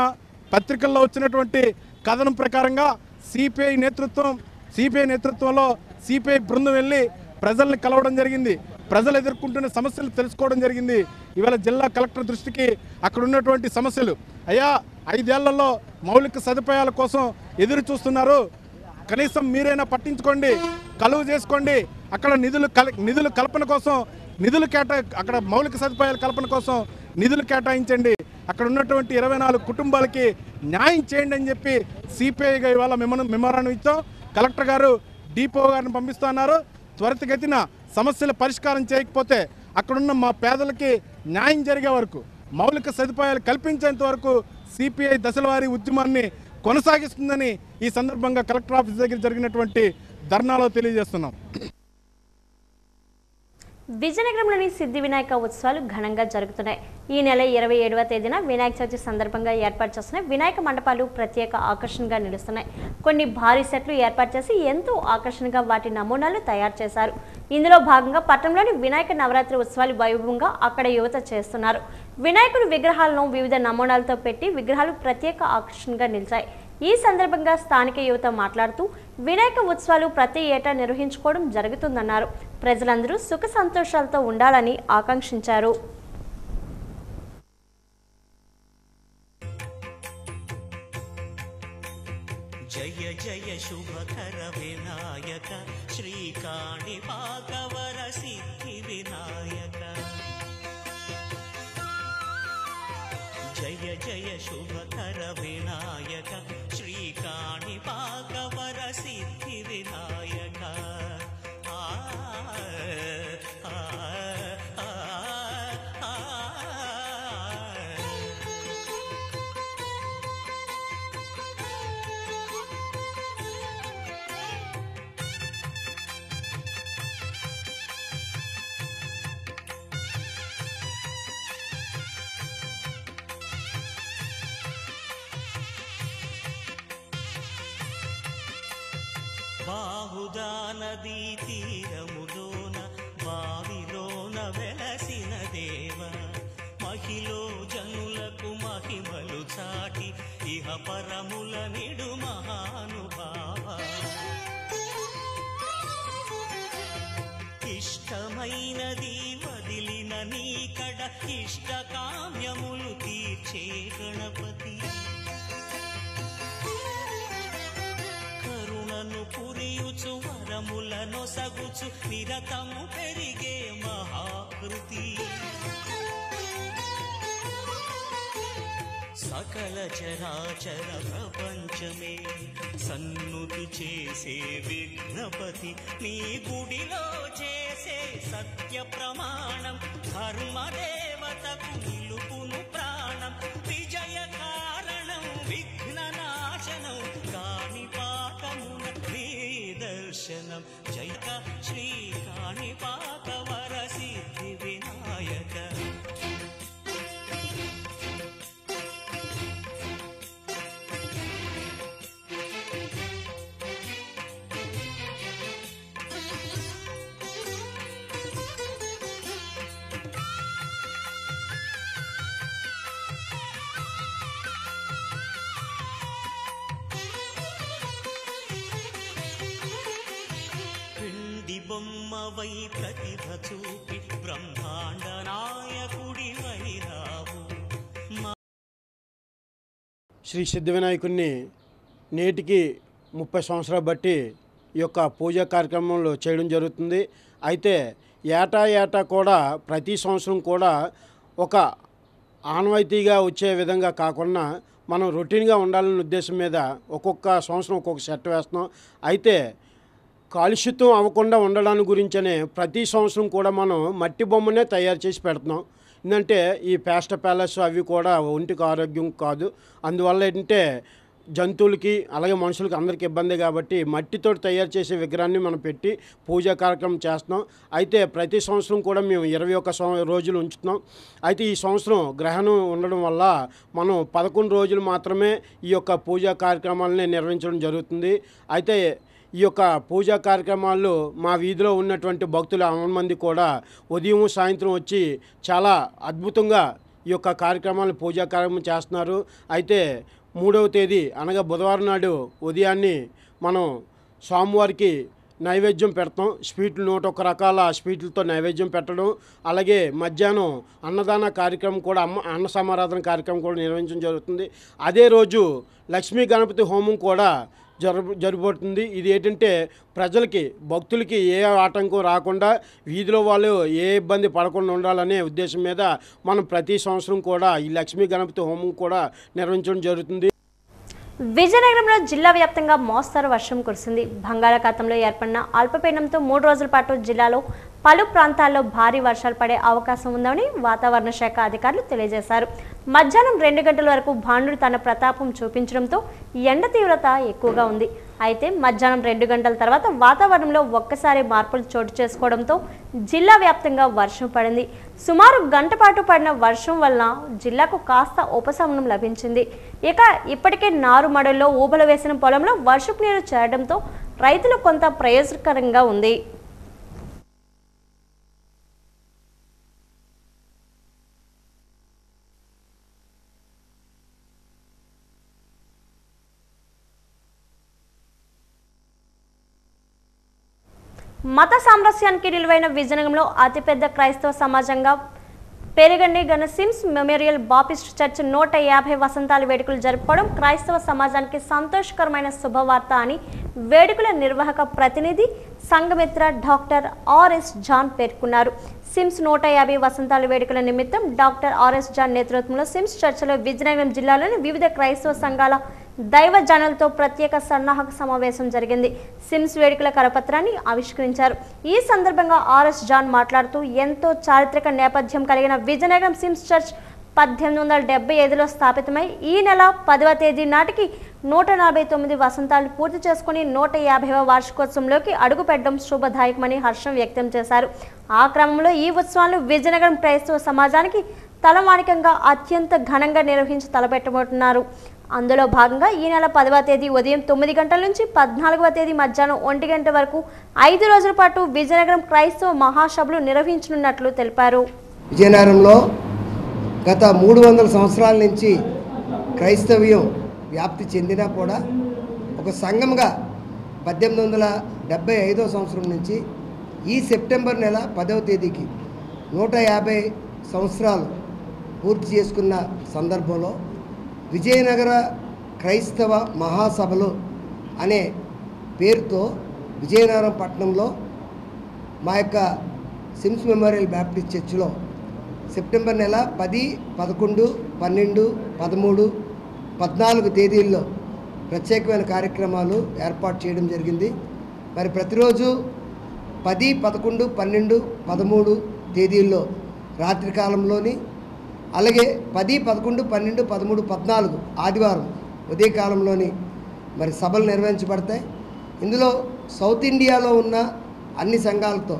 పత్రికల్లో వచ్చినటువంటి కథనం ప్రకారంగా సిపిఐ నేతృత్వంలో సిపిఐ బృందం వెళ్ళి ప్రజల్ని కలవడం జరిగింది, ప్రజలు ఎదుర్కొంటున్న సమస్యలు తెలుసుకోవడం జరిగింది. ఇవాళ జిల్లా కలెక్టర్ దృష్టికి అక్కడ ఉన్నటువంటి సమస్యలు, అయ్యా 5 ఏళ్లలో మౌలిక సదుపాయాల కోసం ఎదురు చూస్తున్నారు, కనీసం మీరైనా పట్టించుకోండి, కలువ చేసుకోండి, అక్కడ నిధులు కల్పన కోసం అక్కడ మౌలిక సదుపాయాల కల్పన కోసం నిధులు కేటాయించండి, అక్కడ ఉన్నటువంటి 24 కుటుంబాలకి న్యాయం చేయండి అని చెప్పి సిపిఐగా ఇవాళ మెమోరాండం ఇచ్చాం. కలెక్టర్ గారు డిపో గారిని పంపిస్తున్నారు. త్వరితగతిన సమస్యల పరిష్కారం చేయకపోతే అక్కడున్న మా పేదలకి న్యాయం జరిగే వరకు, మౌలిక సదుపాయాలు కల్పించేంత వరకు సిపిఐ దశలవారీ ఉద్యమాన్ని కొనసాగిస్తుందని ఈ సందర్భంగా కలెక్టర్ ఆఫీస్ దగ్గర జరిగినటువంటి ధర్నాలో తెలియజేస్తున్నాం. విజయనగరంలోని సిద్ధి వినాయక ఉత్సవాలు ఘనంగా జరుగుతున్నాయి. ఈ నెల 27వ తేదీన వినాయక చవితి సందర్భంగా ఏర్పాటు చేసిన వినాయక మండపాలు ప్రత్యేక ఆకర్షణగా నిలుస్తున్నాయి. కొన్ని భారీ సెట్లు ఏర్పాటు చేసి ఎంతో ఆకర్షణగా వాటి నమూనాలు తయారు చేశారు. ఇందులో భాగంగా పట్టణంలోని వినాయక నవరాత్రి ఉత్సవాలు వైభవంగా అక్కడ యువత చేస్తున్నారు. వినాయకుడి విగ్రహాలను వివిధ నమూనాలతో పెట్టి విగ్రహాలు ప్రత్యేక ఆకర్షణగా నిలిచాయి. ఈ సందర్భంగా స్థానిక యువత మాట్లాడుతూ వినాయక ఉత్సవాలు ప్రతి ఏటా నిర్వహించుకోవడం జరుగుతుందన్నారు. ప్రజలందరూ సుఖ సంతోషాలతో ఉండాలని ఆకాంక్షించారు. జయ జయ శుభకర వినాయక శ్రీకాణి పాకవర సిద్ధి వినాయక జయ జయ శుభకర వినాయక శ్రీకాణి పాకవర సిద్ధి వినాయక బాహుదా నదీ తీరములోన బావిలోన వెలసిన దేవ మహిలో జనులకు మహిమలు చాటి ఇహ పరముల నిడు మహానుభావ పురియుచు వరములను సగుచు నిరతము పెరిగే మహాకృతి సకల చరాచర ప్రపంచమే సన్నుతి చేసే విఘ్నపతి నీ గుడిలో చేసే సత్య ప్రమాణం ధర్మదేవతకు నిలుపును ప్రాణం విజయ కారణం విఘ్న నాశనం కాణిపాకమున నీ దర్శనం జైక శ్రీ కాణిపాక వర సిద్ధి వినాయక బొమ్మవై ప్రతిభ చూపి బ్రహ్మాండ నాయకుడి వైరావు. శ్రీ సిద్ధ వినాయకుడిని నేటికి 30 సంవత్సరాలు బట్టి ఈ యొక్క పూజా కార్యక్రమంలో చేయడం జరుగుతుంది. అయితే ఏటా కూడా ప్రతి సంవత్సరం కూడా ఒక ఆనవాయితీగా వచ్చే విధంగా కాకుండా మనం రొటీన్గా ఉండాలనే ఉద్దేశం మీద ఒక్కొక్క సంవత్సరం ఒక్కొక్క సెట్ వేస్తున్నాం. అయితే కాలుష్యం అవ్వకుండా ఉండడానికి గురించనే ప్రతి సంవత్సరం కూడా మనం మట్టి బొమ్మనే తయారు చేసి పెడుతున్నాం. ఎందుకంటే ఈ పేస్టర్ ప్యాలెస్ అవి కూడా ఒంటికి ఆరోగ్యం కాదు. అందువల్ల ఏంటంటే జంతువులకి అలాగే మనుషులకి అందరికీ ఇబ్బంది కాబట్టి మట్టితో తయారు చేసే విగ్రహాన్ని మనం పెట్టి పూజా కార్యక్రమం చేస్తున్నాం. అయితే ప్రతి సంవత్సరం కూడా మేము 21 రోజులు ఉంచుతున్నాం. అయితే ఈ సంవత్సరం గ్రహణం ఉండడం వల్ల మనం 11 రోజులు మాత్రమే ఈ యొక్క పూజా కార్యక్రమాలని నిర్వహించడం జరుగుతుంది. అయితే ఈ యొక్క పూజా కార్యక్రమాల్లో మా వీధిలో ఉన్నటువంటి భక్తులు 60 మంది కూడా ఉదయం సాయంత్రం వచ్చి చాలా అద్భుతంగా ఈ యొక్క కార్యక్రమాలను పూజా కార్యక్రమం చేస్తున్నారు. అయితే 3వ తేదీ అనగా బుధవారం నాడు ఉదయాన్నే మనం స్వామివారికి నైవేద్యం పెడతాం. స్వీట్లు 101 రకాల స్వీట్లతో నైవేద్యం పెట్టడం, అలాగే మధ్యాహ్నం అన్నదాన కార్యక్రమం కూడా అన్న సమారాధన కార్యక్రమం కూడా నిర్వహించడం జరుగుతుంది. అదే రోజు లక్ష్మీ గణపతి హోమం కూడా జరగబోతుంది. ఇది ఏంటంటే ప్రజలకి భక్తులకి ఏ ఆటంకం రాకుండా వీధిలో వాళ్ళు ఏ ఇబ్బంది పడకుండా ఉండాలనే ఉద్దేశం మీద మనం ప్రతి సంవత్సరం కూడా ఈ లక్ష్మీ గణపతి హోమం కూడా నిర్వహించడం జరుగుతుంది. విజయనగరంలో జిల్లా వ్యాప్తంగా మోస్తరు వర్షం కురిసింది. బంగాళాఖాతంలో ఏర్పడిన అల్పపీడనంతో 3 రోజుల పాటు జిల్లాలో పలు ప్రాంతాల్లో భారీ వర్షాలు పడే అవకాశం ఉందని వాతావరణ శాఖ అధికారులు తెలియజేశారు. మధ్యాహ్నం 2 గంటల వరకు భానుడు తన ప్రతాపం చూపించడంతో ఎండ తీవ్రత ఎక్కువగా ఉంది. అయితే మధ్యాహ్నం 2 గంటల తర్వాత వాతావరణంలో ఒక్కసారి మార్పులు చోటు చేసుకోవడంతో జిల్లా వ్యాప్తంగా వర్షం పడింది. సుమారు గంట పాటు పడిన వర్షం వలన జిల్లాకు కాస్త ఉపశమనం లభించింది. ఇక ఇప్పటికే నారుమడుల్లో ఊబలు వేసిన పొలంలో వర్షపు నీరు చేరడంతో రైతులకు కొంత ప్రయోజనకరంగా ఉంది. మత సామరస్యానికి నిలువైన విజయనగరంలో అతిపెద్ద క్రైస్తవ సమాజంగా పెరుగండి సిమ్స్ మెమోరియల్ బాప్టిస్ట్ చర్చ్ 150 వసంతాల వేడుకలు జరుపుకోవడం క్రైస్తవ సమాజానికి సంతోషకరమైన శుభవార్త అని వేడుకల నిర్వాహక ప్రతినిధి సంఘమిత్ర డాక్టర్ ఆర్ఎస్ జాన్ పేర్కొన్నారు. సిమ్స్ 150 వసంతాల వేడుకల నిమిత్తం డాక్టర్ ఆర్ఎస్ జాన్ నేతృత్వంలో సిమ్స్ చర్చిలో విజయనగరం జిల్లాలోని వివిధ క్రైస్తవ సంఘాల దైవ జనాలతో ప్రత్యేక సన్నాహక సమావేశం జరిగింది. సిమ్స్ వేడుకల కరపత్రాన్ని ఆవిష్కరించారు. ఈ సందర్భంగా ఆర్ఎస్ జాన్ మాట్లాడుతూ ఎంతో చారిత్రక నేపథ్యం కలిగిన విజయనగరం సిమ్స్ చర్చ్ 1875లో స్థాపితమై ఈ నెల 10వ తేదీ నాటికి 149 వసంతాలు పూర్తి చేసుకుని 150వ వార్షికోత్సవంలోకి అడుగుపెట్టడం శుభదాయకమని హర్షం వ్యక్తం చేశారు. ఆ క్రమంలో ఈ ఉత్సవాలను విజయనగరం క్రైస్తవ సమాజానికి తలమానికంగా అత్యంత ఘనంగా నిర్వహించి తలపెట్టబోతున్నారు. అందులో భాగంగా ఈ నెల 10వ తేదీ ఉదయం 9 గంటల నుంచి 14వ తేదీ మధ్యాహ్నం 1 గంట వరకు 5 రోజుల పాటు విజయనగరం క్రైస్తవ మహాసభలు నిర్వహించనున్నట్లు తెలిపారు. విజయనగరంలో గత 300 సంవత్సరాల నుంచి క్రైస్తవ్యం వ్యాప్తి చెందినా కూడా ఒక సంఘంగా 1875వ సంవత్సరం నుంచి ఈ సెప్టెంబర్ నెల 10వ తేదీకి 150 సంవత్సరాలు పూర్తి చేసుకున్న సందర్భంలో విజయనగర క్రైస్తవ మహాసభలు అనే పేరుతో విజయనగరం పట్టణంలో మా యొక్క సిమ్స్ మెమోరియల్ బ్యాప్టిస్ట్ చర్చిలో సెప్టెంబర్ నెల 10, 11, 12, 13, 14 తేదీల్లో ప్రత్యేకమైన కార్యక్రమాలు ఏర్పాటు చేయడం జరిగింది. మరి ప్రతిరోజు 10, 11, 12, 13 తేదీల్లో రాత్రి కాలంలోని, అలాగే 10, 11, 12, 13, 14 ఆదివారం ఉదయకాలంలోని మరి సభలు నిర్వహించబడతాయి. ఇందులో సౌత్ ఇండియాలో ఉన్న అన్ని సంఘాలతో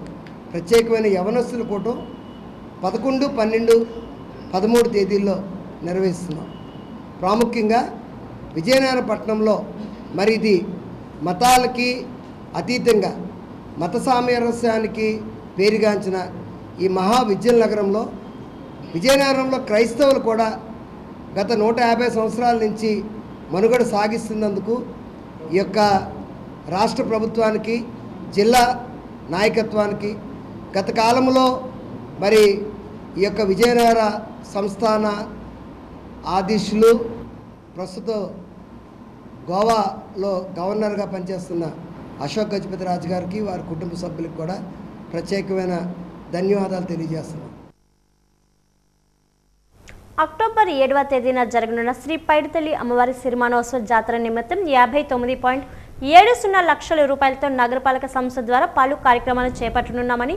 ప్రత్యేకమైన యవనస్తుల కూటం 11, 12, 13 తేదీల్లో నిర్వహిస్తున్నాం. ప్రాముఖ్యంగా విజయనగరం పట్టణంలో మరి ఇది మతాలకి అతీతంగా మత సామరస్యానికి పేరుగాంచిన ఈ మహా విజయనగరంలో విజయనగరంలో క్రైస్తవులు కూడా గత 150 సంవత్సరాల నుంచి మనుగడ సాగిస్తున్నందుకు ఈ యొక్క రాష్ట్ర ప్రభుత్వానికి, జిల్లా నాయకత్వానికి, గత కాలంలో మరి ఈ యొక్క విజయనగర సంస్థాన ఆదేశులు ప్రస్తుతం గోవాలో గవర్నర్గా పనిచేస్తున్న అశోక్ గజపతి రాజు గారికి, వారి కుటుంబ సభ్యులకు కూడా ప్రత్యేకమైన ధన్యవాదాలు తెలియజేస్తున్నాం. అక్టోబర్ 7వ తేదీన జరగనున్న శ్రీ పైడితల్లి అమ్మవారి సిరిమానోత్సవ జాతర నిమిత్తం 59.70 లక్షల రూపాయలతో నగరపాలక సంస్థ ద్వారా పలు కార్యక్రమాలు చేపట్టనున్నామని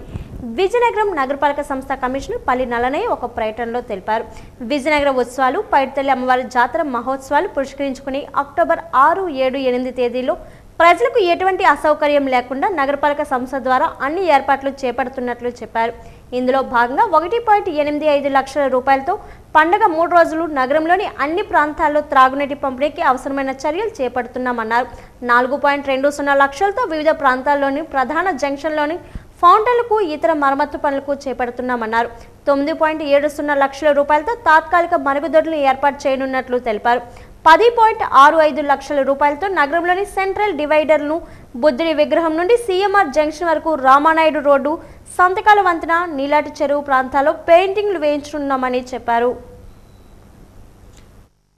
విజయనగరం నగరపాలక సంస్థ కమిషనర్ పల్లి నల్లనయ్య ఒక ప్రకటనలో తెలిపారు. విజయనగరం ఉత్సవాలు, పైడితల్లి అమ్మవారి జాతర మహోత్సవాలు పురస్కరించుకుని అక్టోబర్ 6, 7, 8 తేదీల్లో ప్రజలకు ఎటువంటి అసౌకర్యం లేకుండా నగరపాలక సంస్థ ద్వారా అన్ని ఏర్పాట్లు చేపడుతున్నట్లు చెప్పారు. ఇందులో భాగంగా 1.85 లక్షల రూపాయలతో పండగ 3 రోజులు నగరంలోని అన్ని ప్రాంతాల్లో త్రాగునీటి పంపిణీకి అవసరమైన చర్యలు చేపడుతున్నామన్నారు. 4.20 లక్షలతో వివిధ ప్రాంతాల్లోని ప్రధాన జంక్షన్లోని ఫౌంటైన్లకు ఇతర మరమ్మతు పనులకు చేపడుతున్నామన్నారు. 9.70 లక్షల రూపాయలతో తాత్కాలిక మరుగుదొడ్లను ఏర్పాటు చేయనున్నట్లు తెలిపారు. 10.65 లక్షల రూపాయలతో నగరంలోని సెంట్రల్ డివైడర్ను బుద్ధుడి విగ్రహం నుండి సిఎంఆర్ జంక్షన్ వరకు రామానాయుడు రోడ్డు, సంతకాల వంతెన, నీలాటి చెరువు ప్రాంతాల్లో పెయింటింగ్లు వేయించనున్నామని చెప్పారు.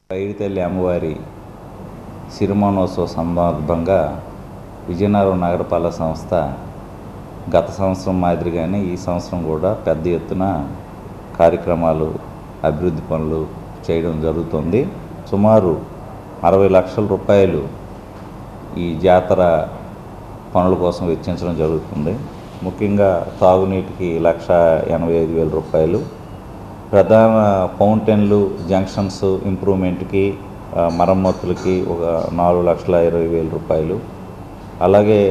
పైడితల్లి అమ్మవారి సిరిమానోత్సవ సందర్భంగా విజయనగరం నగరపాలక సంస్థ గత సంవత్సరం మాదిరిగానే ఈ సంవత్సరం కూడా పెద్ద ఎత్తున కార్యక్రమాలు, అభివృద్ధి పనులు చేయడం జరుగుతుంది. సుమారు 60 లక్షల రూపాయలు ఈ జాతర పనుల కోసం వెచ్చించడం జరుగుతుంది. ముఖ్యంగా తాగునీటికి 1,85,000 రూపాయలు, ప్రధాన ఫౌంటైన్లు, జంక్షన్స్ ఇంప్రూవ్మెంట్కి, మరమ్మతులకి ఒక 4,20,000 రూపాయలు, అలాగే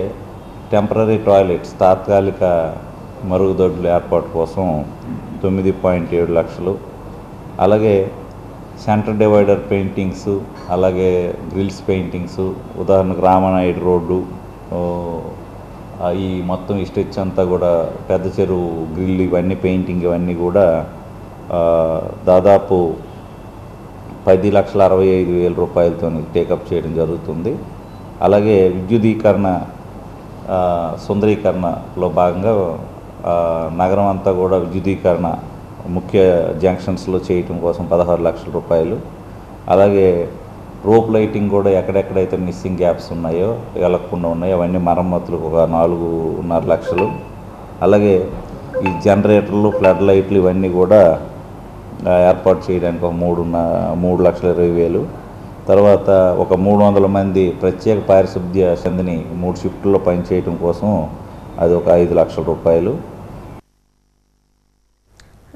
టెంపరీ టాయిలెట్స్, తాత్కాలిక మరుగుదొడ్ల ఏర్పాటు కోసం 9.7 లక్షలు, అలాగే సెంటర్ డివైడర్ పెయింటింగ్స్, అలాగే గ్రిల్స్ పెయింటింగ్స్, ఉదాహరణకు రామానాయుడు రోడ్డు, ఈ మొత్తం ఈ స్ట్రెచ్ అంతా కూడా పెద్ద చెరువు గ్రిల్ ఇవన్నీ పెయింటింగ్ ఇవన్నీ కూడా దాదాపు 10,65,000 రూపాయలతో టేకప్ చేయడం జరుగుతుంది. అలాగే విద్యుదీకరణ, సుందరీకరణలో భాగంగా నగరం అంతా కూడా విద్యుదీకరణ ముఖ్య జంక్షన్స్లో చేయటం కోసం 16 లక్షల రూపాయలు, అలాగే రోప్ లైటింగ్ కూడా ఎక్కడెక్కడైతే మిస్సింగ్ గ్యాప్స్ ఉన్నాయో, వెలగకుండా ఉన్నాయో అవన్నీ మరమ్మతులకు ఒక 4.5 లక్షలు, అలాగే ఈ జనరేటర్లు, ఫ్లడ్ లైట్లు ఇవన్నీ కూడా ఏర్పాటు చేయడానికి ఒక 3,20,000, తర్వాత ఒక 300 మంది ప్రత్యేక పారిశుద్ధ్య సిబ్బందిని 3 షిఫ్టుల్లో పనిచేయడం కోసం అది ఒక 5 లక్షల రూపాయలు.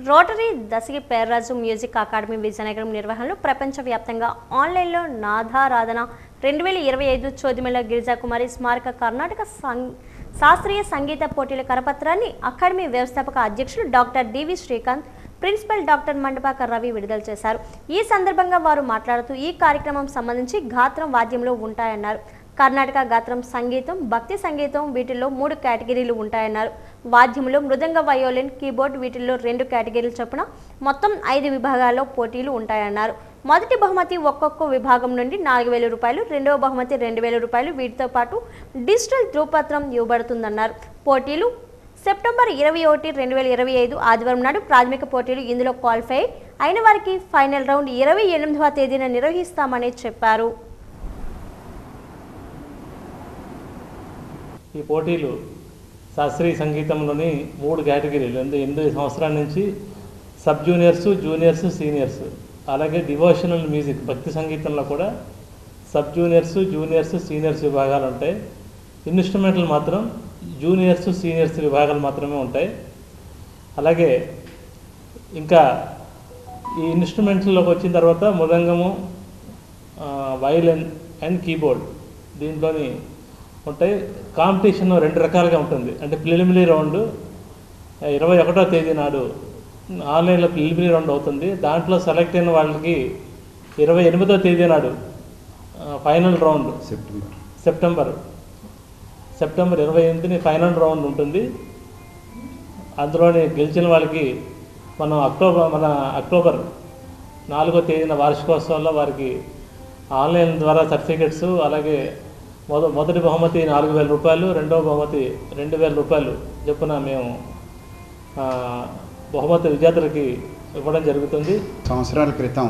రోటరీ దశగి పేర్రాజు మ్యూజిక్ అకాడమీ విజయనగరం నిర్వహణలో ప్రపంచవ్యాప్తంగా ఆన్లైన్లో నాదారాధన 2025 చోదిమెల గిరిజాకుమారి స్మారక కర్ణాటక శాస్త్రీయ సంగీత పోటీల కరపత్రాన్ని అకాడమీ వ్యవస్థాపక అధ్యక్షులు డాక్టర్ డివి శ్రీకాంత్, ప్రిన్సిపల్ డాక్టర్ మండపాకర్ రవి విడుదల చేశారు. ఈ సందర్భంగా వారు మాట్లాడుతూ ఈ కార్యక్రమం సంబంధించి గాత్రం, వాద్యంలో ఉంటాయన్నారు. కర్ణాటక గాత్రం, సంగీతం, భక్తి సంగీతం వీటిల్లో 3 కేటగిరీలు ఉంటాయన్నారు. వాద్యంలో మృదంగ, వయోలిన్, కీబోర్డ్ వీటిల్లో 2 కేటగిరీలు చొప్పున మొత్తం 5 విభాగాల్లో పోటీలు ఉంటాయన్నారు. మొదటి బహుమతి ఒక్కొక్క విభాగం నుండి 4,000 రూపాయలు, రెండవ బహుమతి 2,000 రూపాయలు, వీటితో పాటు డిజిటల్ ధృవపత్రం ఇవ్వబడుతుందన్నారు. పోటీలు సెప్టెంబర్ 21, 2025 ఆదివారం నాడు ప్రాథమిక పోటీలు. ఇందులో క్వాలిఫై అయిన వారికి ఫైనల్ రౌండ్ 28వ తేదీన నిర్వహిస్తామని చెప్పారు. ఈ పోటీలు శాస్త్రీయ సంగీతంలోని 3 కేటగిరీలు 8 సంవత్సరాల నుంచి సబ్ జూనియర్స్, జూనియర్స్, సీనియర్స్, అలాగే డివోషనల్ మ్యూజిక్ భక్తి సంగీతంలో కూడా సబ్ జూనియర్స్, జూనియర్స్, సీనియర్స్ విభాగాలు ఉంటాయి. ఇన్స్ట్రుమెంటల్ మాత్రం జూనియర్స్, సీనియర్స్ విభాగాలు మాత్రమే ఉంటాయి. అలాగే ఇంకా ఈ ఇన్స్ట్రుమెంట్స్లోకి వచ్చిన తర్వాత మృదంగము, వయలిన్ అండ్ కీబోర్డ్ దీంట్లోని ఉంటాయి. కాంపిటీషన్ 2 రకాలుగా ఉంటుంది. అంటే ప్రిలిమినరీ రౌండ్ 21వ తేదీ నాడు ఆన్లైన్లో ప్రిలిమినరీ రౌండ్ అవుతుంది. దాంట్లో సెలెక్ట్ అయిన వాళ్ళకి 28వ తేదీ నాడు ఫైనల్ రౌండ్ సెప్టెంబర్ 28ని ఫైనల్ రౌండ్ ఉంటుంది. అందులోని గెలిచిన వాళ్ళకి మన అక్టోబర్ 4వ తేదీన వార్షికోత్సవంలో వారికి ఆన్లైన్ ద్వారా సర్టిఫికెట్స్, అలాగే మొదటి బహుమతి 4,000 రూపాయలు, రెండవ బహుమతి 2,000 రూపాయలు చొప్పున మేము బహుమతి విజేతలకి ఇవ్వడం జరుగుతుంది. సంవత్సరాల క్రితం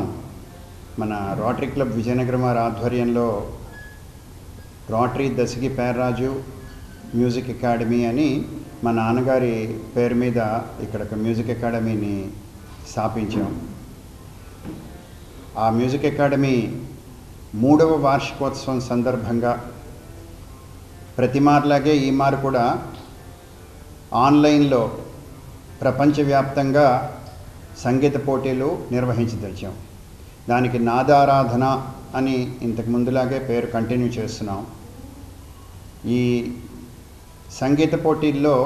మన రోటరీ క్లబ్ విజయనగరం వారి ఆధ్వర్యంలో రోటరీ దశకి పేర్రాజు మ్యూజిక్ అకాడమీ అని మా నాన్నగారి పేరు మీద ఇక్కడ ఒక మ్యూజిక్ అకాడమీని స్థాపించాం. ఆ మ్యూజిక్ అకాడమీ 3వ వార్షికోత్సవం సందర్భంగా ప్రతి మారులాగే ఈ మారు కూడా ఆన్లైన్లో ప్రపంచవ్యాప్తంగా సంగీత పోటీలు నిర్వహించదలిచాం. దానికి నాదారాధన అని ఇంతకు ముందులాగే పేరు కంటిన్యూ చేస్తున్నాం. ఈ సంగీత పోటీల్లో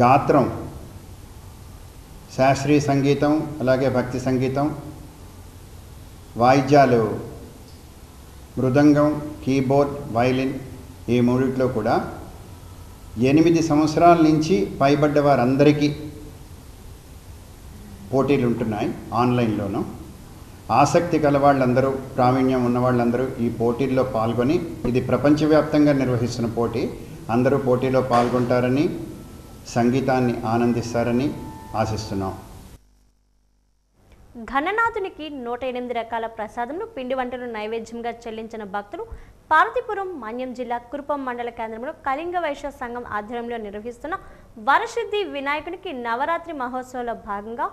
గాత్రం, శాస్త్రీయ సంగీతం, అలాగే భక్తి సంగీతం, వాయిద్యాలు మృదంగం, కీబోర్డ్, వయలిన్ ఈ 3 కూడా 8 సంవత్సరాల నుంచి పైబడ్డ వారందరికీ పోటీలు ఉంటున్నాయి ఆన్లైన్లోనూ. ఆసక్తి కల వాళ్ళందరూ, ప్రావీణ్యం ఉన్న వాళ్ళందరూ ఈ పోటీల్లో పాల్గొని, ఇది ప్రపంచవ్యాప్తంగా నిర్వహిస్తున్న పోటీ, అందరూ పోటీలో పాల్గొంటారని, సంగీతాన్ని ఆనందిస్తారని ఆశిస్తున్నాం. ఘననాథునికి 108 రకాల ప్రసాదంను పిండి వంటలు నైవేద్యంగా చెల్లించిన భక్తులు పార్వతీపురం, మన్యం జిల్లా కురుపం మండల కేంద్రంలో కళింగ వైశ్య సంఘం ఆధ్వర్యంలో నిర్వహిస్తున్న వరసిద్ధి వినాయకుడికి నవరాత్రి మహోత్సవంలో భాగంగా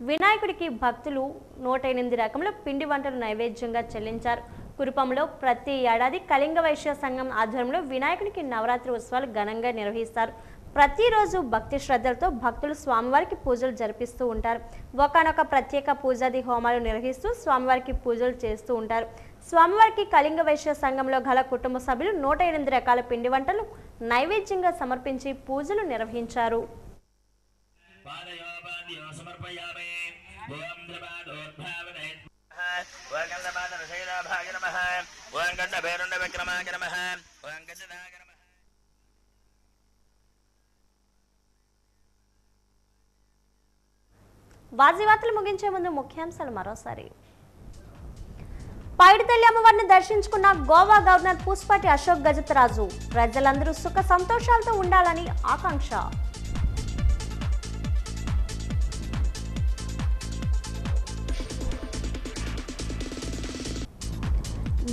వినాయకుడికి భక్తులు 108 రకముల పిండి వంటలు నైవేద్యంగా చెల్లించారు. కురుపంలో ప్రతి ఏడాది కళింగ వైశ్య సంఘం ఆధ్వర్యంలో వినాయకుడికి నవరాత్రి ఉత్సవాలు ఘనంగా నిర్వహిస్తారు. ప్రతిరోజు భక్తి శ్రద్ధలతో భక్తులు స్వామివారికి పూజలు జరిపిస్తూ ఉంటారు. ఒకనొక ప్రత్యేక పూజాది హోమాలు నిర్వహిస్తూ స్వామివారికి పూజలు చేస్తూ ఉంటారు. స్వామివారికి కళింగ వైశ్య సంఘంలో గల కుటుంబ సభ్యులు 108 రకాల పిండి వంటలు నైవేద్యంగా సమర్పించి పూజలు నిర్వహించారు. వాజీవార్తలు ముగించే ముందు ముఖ్యాంశాలు మరోసారి. పైడితల్లి అమ్మవారిని దర్శించుకున్న గోవా గవర్నర్ పూస్పాటి అశోక్ గజపతిరాజు. ప్రజలందరూ సుఖ సంతోషాలతో ఉండాలని ఆకాంక్ష.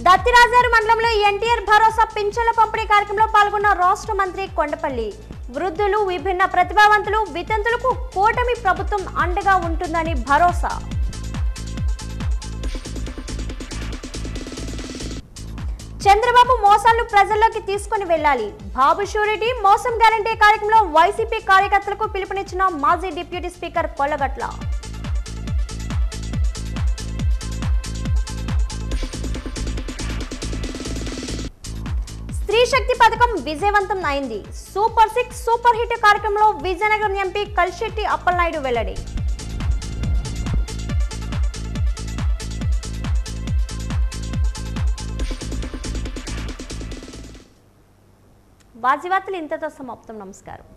దత్తిరాజారు మండలంలో ఎన్టీఆర్ భరోసా పింఛన్ల పంపిణీ కార్యక్రమంలో పాల్గొన్న రాష్ట్ర మంత్రి కొండపల్లి. వృద్ధులు, విభిన్న ప్రతిభావంతులు, వితంతులకు కూటమి ప్రభుత్వం అండగా ఉంటుందని భరోసా. చంద్రబాబు మోసాలను ప్రజల్లోకి తీసుకుని వెళ్లాలి. బాబు షూరిటీ మోసం గ్యారంటీ కార్యక్రమంలో వైసీపీ కార్యకర్తలకు పిలుపునిచ్చిన మాజీ డిప్యూటీ స్పీకర్ కొల్లగట్ల. స్త్రీ శక్తి పథకం విజయవంతం అయింది. సూపర్ 6 సూపర్ హిట్ కార్యక్రమంలో విజయనగరం ఎంపీ కలిశెట్టి అప్పలనాయుడు వెల్లడి. వాజీవార్తలు ఇంతతో సమాప్తం. నమస్కారం.